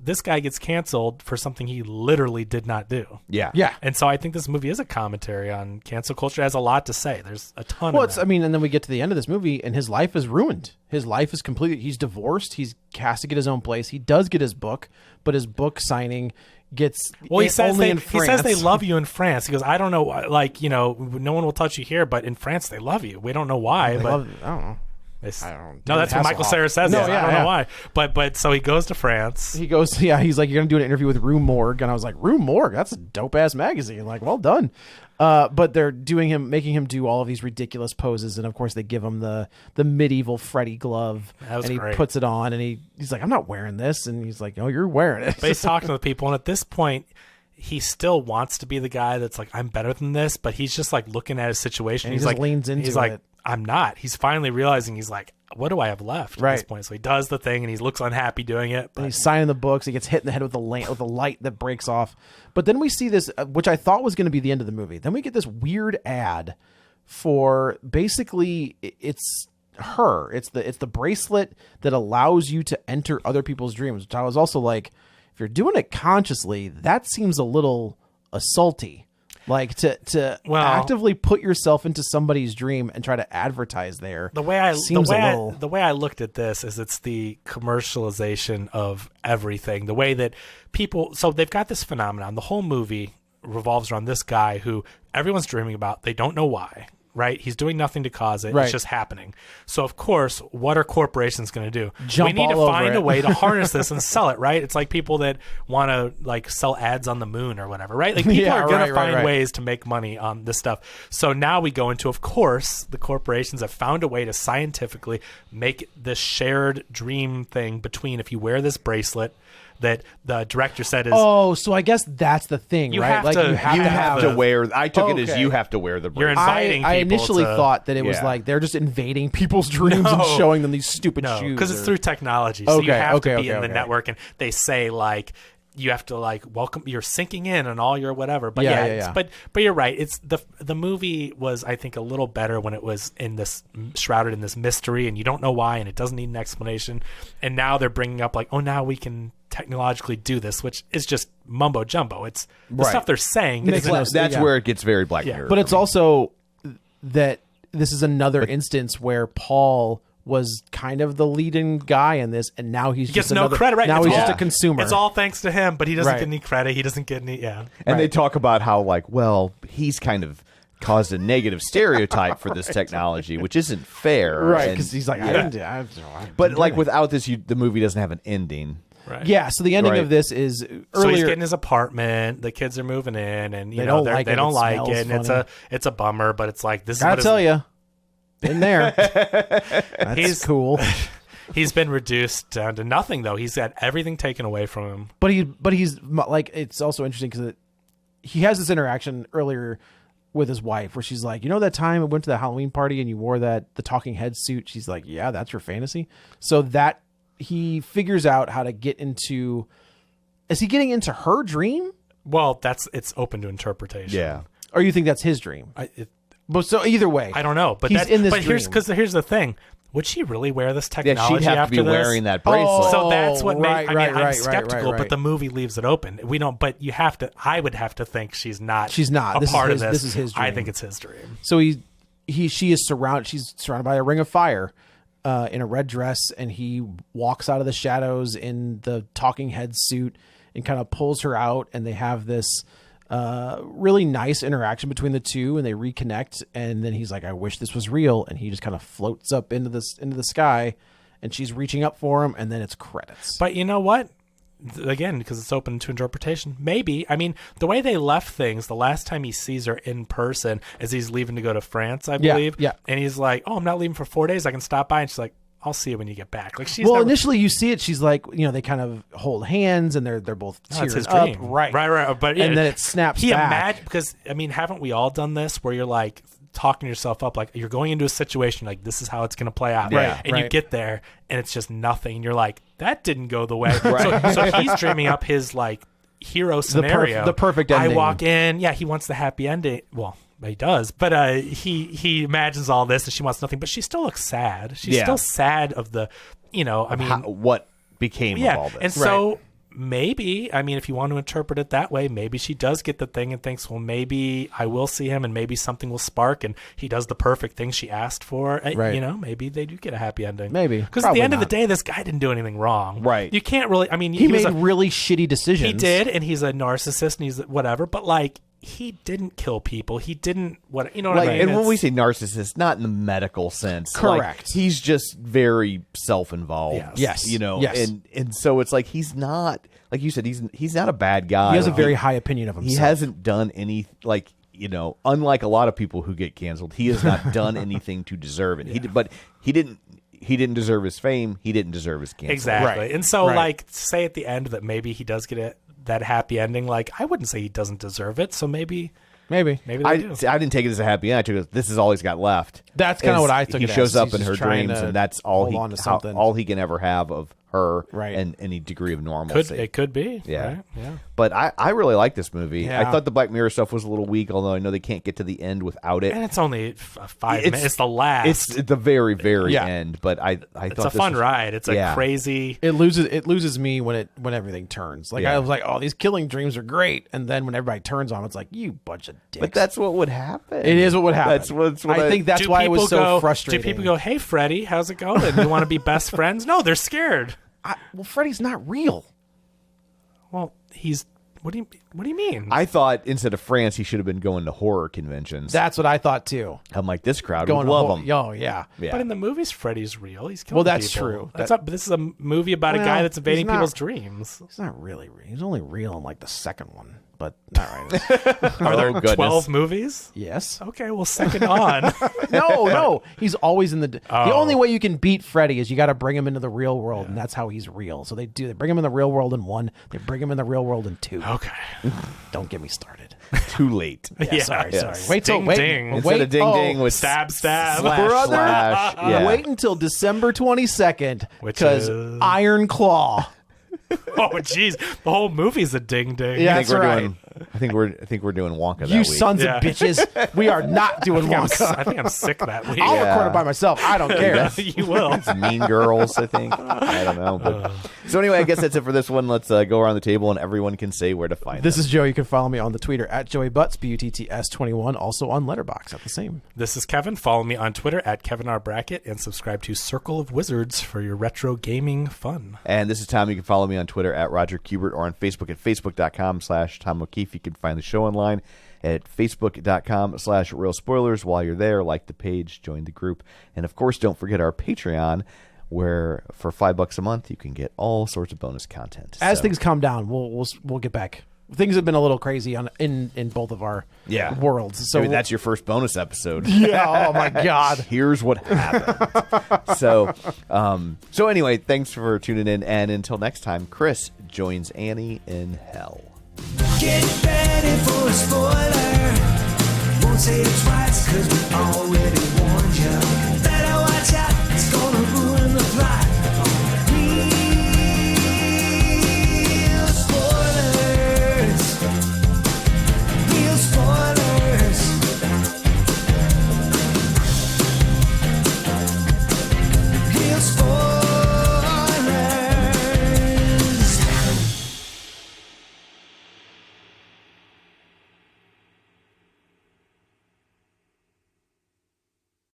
This guy gets canceled for something he literally did not do. Yeah. yeah. And so I think this movie is a commentary on cancel culture. It has a lot to say. There's a ton Well, of it's, that. I mean, and then we get to the end of this movie, and his life is ruined. His life is completely. He's divorced. He has to get his own place. He does get his book, but his book signing gets Well, he says only they, in he France. says they love you in France. He goes, I don't know, like, no one will touch you here, but in France they love you. We don't know why, They but love- I don't know. it's- I don't- no, that's what Michael Hasselhoff. Cera says. No, I yeah, don't yeah. know why, but so he goes to France. He goes, yeah. He's like, you're gonna do an interview with Rue Morgue, and I was like, Rue Morgue, that's a dope ass magazine. Like, well done. But they're making him do all of these ridiculous poses, and of course they give him the medieval Freddy glove, That was and he great. puts it on, and he's like, I'm not wearing this, and he's like, oh, you're wearing it. But he's talking to the people, and at this point, he still wants to be the guy that's like, I'm better than this, but he's just like looking at his situation. And he He's just like, leans into he's like, it. I'm not. He's finally realizing he's like, what do I have left at this Right. point? So he does the thing, and he looks unhappy doing it. And But he's signing the books. He gets hit in the head with a light that breaks off. But then we see this, which I thought was going to be the end of the movie. Then we get this weird ad for basically it's her. It's the bracelet that allows you to enter other people's dreams. Which I was also like, if you're doing it consciously, that seems a little assaulty. Like to actively put yourself into somebody's dream and try to advertise there. The way I looked at this is it's the commercialization of everything. The way that people, so they've got this phenomenon. The whole movie revolves around this guy who everyone's dreaming about. They don't know why. Right? He's doing nothing to cause it. Right. It's just happening. So, of course, what are corporations going to do? Jump we need to all over find it. a way to harness this and sell it, right? It's like people that want to like sell ads on the moon or whatever, right? Like people are going to find ways to make money on this stuff. So now we go into, of course, the corporations have found a way to scientifically make this shared dream thing between if you wear this bracelet that the director said is so I guess that's the thing, you right? have Like to, you have to wear. I took it as Okay. you have to wear the You're bracelet. inviting I people initially to- thought that it was Yeah. like they're just invading people's dreams and No. showing them these stupid No, shoes. because it's or- through technology. So you Okay, have okay, to be in okay, the okay. network, and they say like you have to like welcome. You're syncing in and all your whatever. But Yeah, yeah, yeah. But you're right. It's the movie was I think a little better when it was in this shrouded in this mystery, and you don't know why, and it doesn't need an explanation. And now they're bringing up like, oh, now we can technologically do this, which is just mumbo jumbo. It's the Right. stuff they're saying. Makes isn't- no sense. That's Yeah. where it gets very Black Yeah. Mirror. But for it's me. also that this is another instance where Paul was kind of the leading guy in this, and now he's He gets just no another, credit, right? Now It's he's all- just a consumer. It's all thanks to him, but he doesn't Right. get any credit. He doesn't get any. Yeah. And they Right. talk about how like, well, he's kind of caused a negative stereotype for this technology, which isn't fair. right, And- because he's like, I yeah. didn't do But like anything. without this, the movie doesn't have an ending. Right. Yeah, so the ending Right. of this is So he's earlier. getting his apartment. The kids are moving in, and They don't like they it. don't It like smells it. And funny. it's a bummer, but it's like this. Gotta is tell you, in there, that's He's- cool. he's been reduced down to nothing. Though he's had everything taken away from him. But he's like, it's also interesting because he has this interaction earlier with his wife where she's like, you know, that time I went to the Halloween party and you wore the talking head suit. She's like, yeah, that's your fantasy. So that he figures out how to get into. Is he getting into her dream, Well, it's open to interpretation. Yeah. or you think that's his dream? But so either way, I don't know, but he's in this But dream. here's the thing: would she really wear this Yeah, technology she'd have to after be this? wearing that bracelet. Oh, So that's what right, made. I'm right, skeptical, right. but the movie leaves it open. We don't. But you have to. I would have to think she's not. She's not. a This is part his- of this. this is his I dream. think it's his dream. So she is surrounded. She's surrounded by a ring of fire, in a red dress, and he walks out of the shadows in the talking head suit and kind of pulls her out, and they have this really nice interaction between the two, and they reconnect. And then he's like, "I wish this was real," and he just kind of floats up into the sky, and she's reaching up for him, and then it's credits. But you know what? Again, because it's open to interpretation. Maybe. I mean, the way they left things, the last time he sees her in person is he's leaving to go to France, I Yeah, believe. yeah. And he's like, oh, I'm not leaving for 4 days. I can stop by. And she's like, I'll see you when you get back. Like she's Well, never, initially you see it. She's like, you know, they kind of hold hands, and they're both no, tearing it's his up, dream. right? Right. But And then it snaps He back. imagined, because, I mean, haven't we all done this where you're like talking yourself up, like you're going into a situation like this is how it's going to play out. Right, And you right. get there and it's just nothing. And you're like, that didn't go the way. So he's dreaming up his like hero scenario. the perfect I ending. walk in. Yeah, he wants the happy ending. Well, he does. But he imagines all this and she wants nothing. But she still looks sad. She's Yeah. still sad of the, I mean. What became of all this? And so maybe, I mean, if you want to interpret it that way, maybe she does get the thing and thinks, well, maybe I will see him and maybe something will spark and he does the perfect thing she asked for. Right. Maybe they do get a happy ending. Maybe. Because at Probably the end of not. the day, this guy didn't do anything wrong. Right. You can't really, I mean, He was made a- really shitty decisions. he did, and he's a narcissist and he's whatever, but like, he didn't kill people. He didn't, what I mean? And when we It's- say narcissist, not in the medical sense. Correct. Like, he's just very self-involved. Yes. Yes. Yes. And so it's like he's not, like you said, he's not a bad guy. He has a Like, very high opinion of himself. He hasn't done any, like, unlike a lot of people who get canceled, he has not done anything to deserve it. But he didn't deserve his fame. He didn't deserve his cancel. Exactly. Right. And so, Right. like, say at the end that maybe he does get that happy ending. Like, I wouldn't say he doesn't deserve it. So maybe Maybe. they I do. didn't take it as a happy end. I took it as this is all he's got left. That's kinda Is what I took He it as. shows up He's in her just trying dreams, to and that's all hold on to he something. all he can ever have of her Right. and any degree of normalcy. It could be. Yeah. Right? Yeah. But I really like this movie. Yeah. I thought the Black Mirror stuff was a little weak, although I know they can't get to the end without it. And it's only 5 minutes. It's the last. It's at the very, very Yeah. end. But I It's thought a fun ride. It's a Yeah. crazy. It loses me when everything turns. Like Yeah. I was like, oh, these killing dreams are great, and then when everybody turns on, it's like, you bunch of dicks. But that's what would happen. it is what would happen. That's what I think that's Do why it was people so go- frustrating. Do people go, "Hey, Freddie, how's it going? You want to be best friends?" No, they're scared. well, Freddy's not real. Well, he's. What do you mean? I thought instead of France, he should have been going to horror conventions. That's what I thought too. I'm like, this crowd Going would to love him. Oh yeah. Yeah. But in the movies, Freddy's real. He's killing Well, that's people. true. That's That- not, but this is a movie about a Well, guy that's invading he's not- people's dreams. He's not really real. He's only real in like the second one, but not right. Are there Oh, goodness. 12 movies? Yes. Okay, well, second on. No. He's always in the. The Oh. only way you can beat Freddy is you got to bring him into the real world, and that's how he's real. So they bring him in the real world in 1. They bring him in the real world in 2. Okay. Don't get me started. Too late. Yeah. Sorry. Yes. Wait till Ding, wait. ding. Wait, Instead of ding ding with Stab. slash, Brother, slash. Yeah. Wait until December 22nd, Which because is- Iron Claw. Oh, jeez. The whole movie's a ding ding. Yeah. I think That's we're right. doing. I think we're doing Wonka that You week. sons Yeah. of bitches. We are not doing Wonka. I think I'm sick that week. I'll Yeah. record it by myself. I don't care. You will. It's Mean Girls, I think. I don't know. But so anyway, I guess that's it for this one. Let's go around the table and everyone can say where to find This them. is Joe. You can follow me on the Twitter at Joey Butts, BUTTS21, also on Letterboxd at the same. This is Kevin. Follow me on Twitter at Kevin R. Brackett and subscribe to Circle of Wizards for your retro gaming fun. And this is Tom. You can follow me on Twitter at Roger Kubert or on Facebook at facebook.com/Tom O'Keefe. You can find the show online at facebook.com/Real Spoilers. While you're there, like the page, join the group. And of course, don't forget our Patreon, where for $5 a month, you can get all sorts of bonus content. As So- things calm down, we'll get back. Things have been a little crazy in both of our worlds. So Maybe that's your first bonus episode. yeah. Oh my God. Here's what happened. So anyway, thanks for tuning in. And until next time, Chris joins Annie in hell. Get ready for a spoiler. Won't say it twice, cause we already warned you.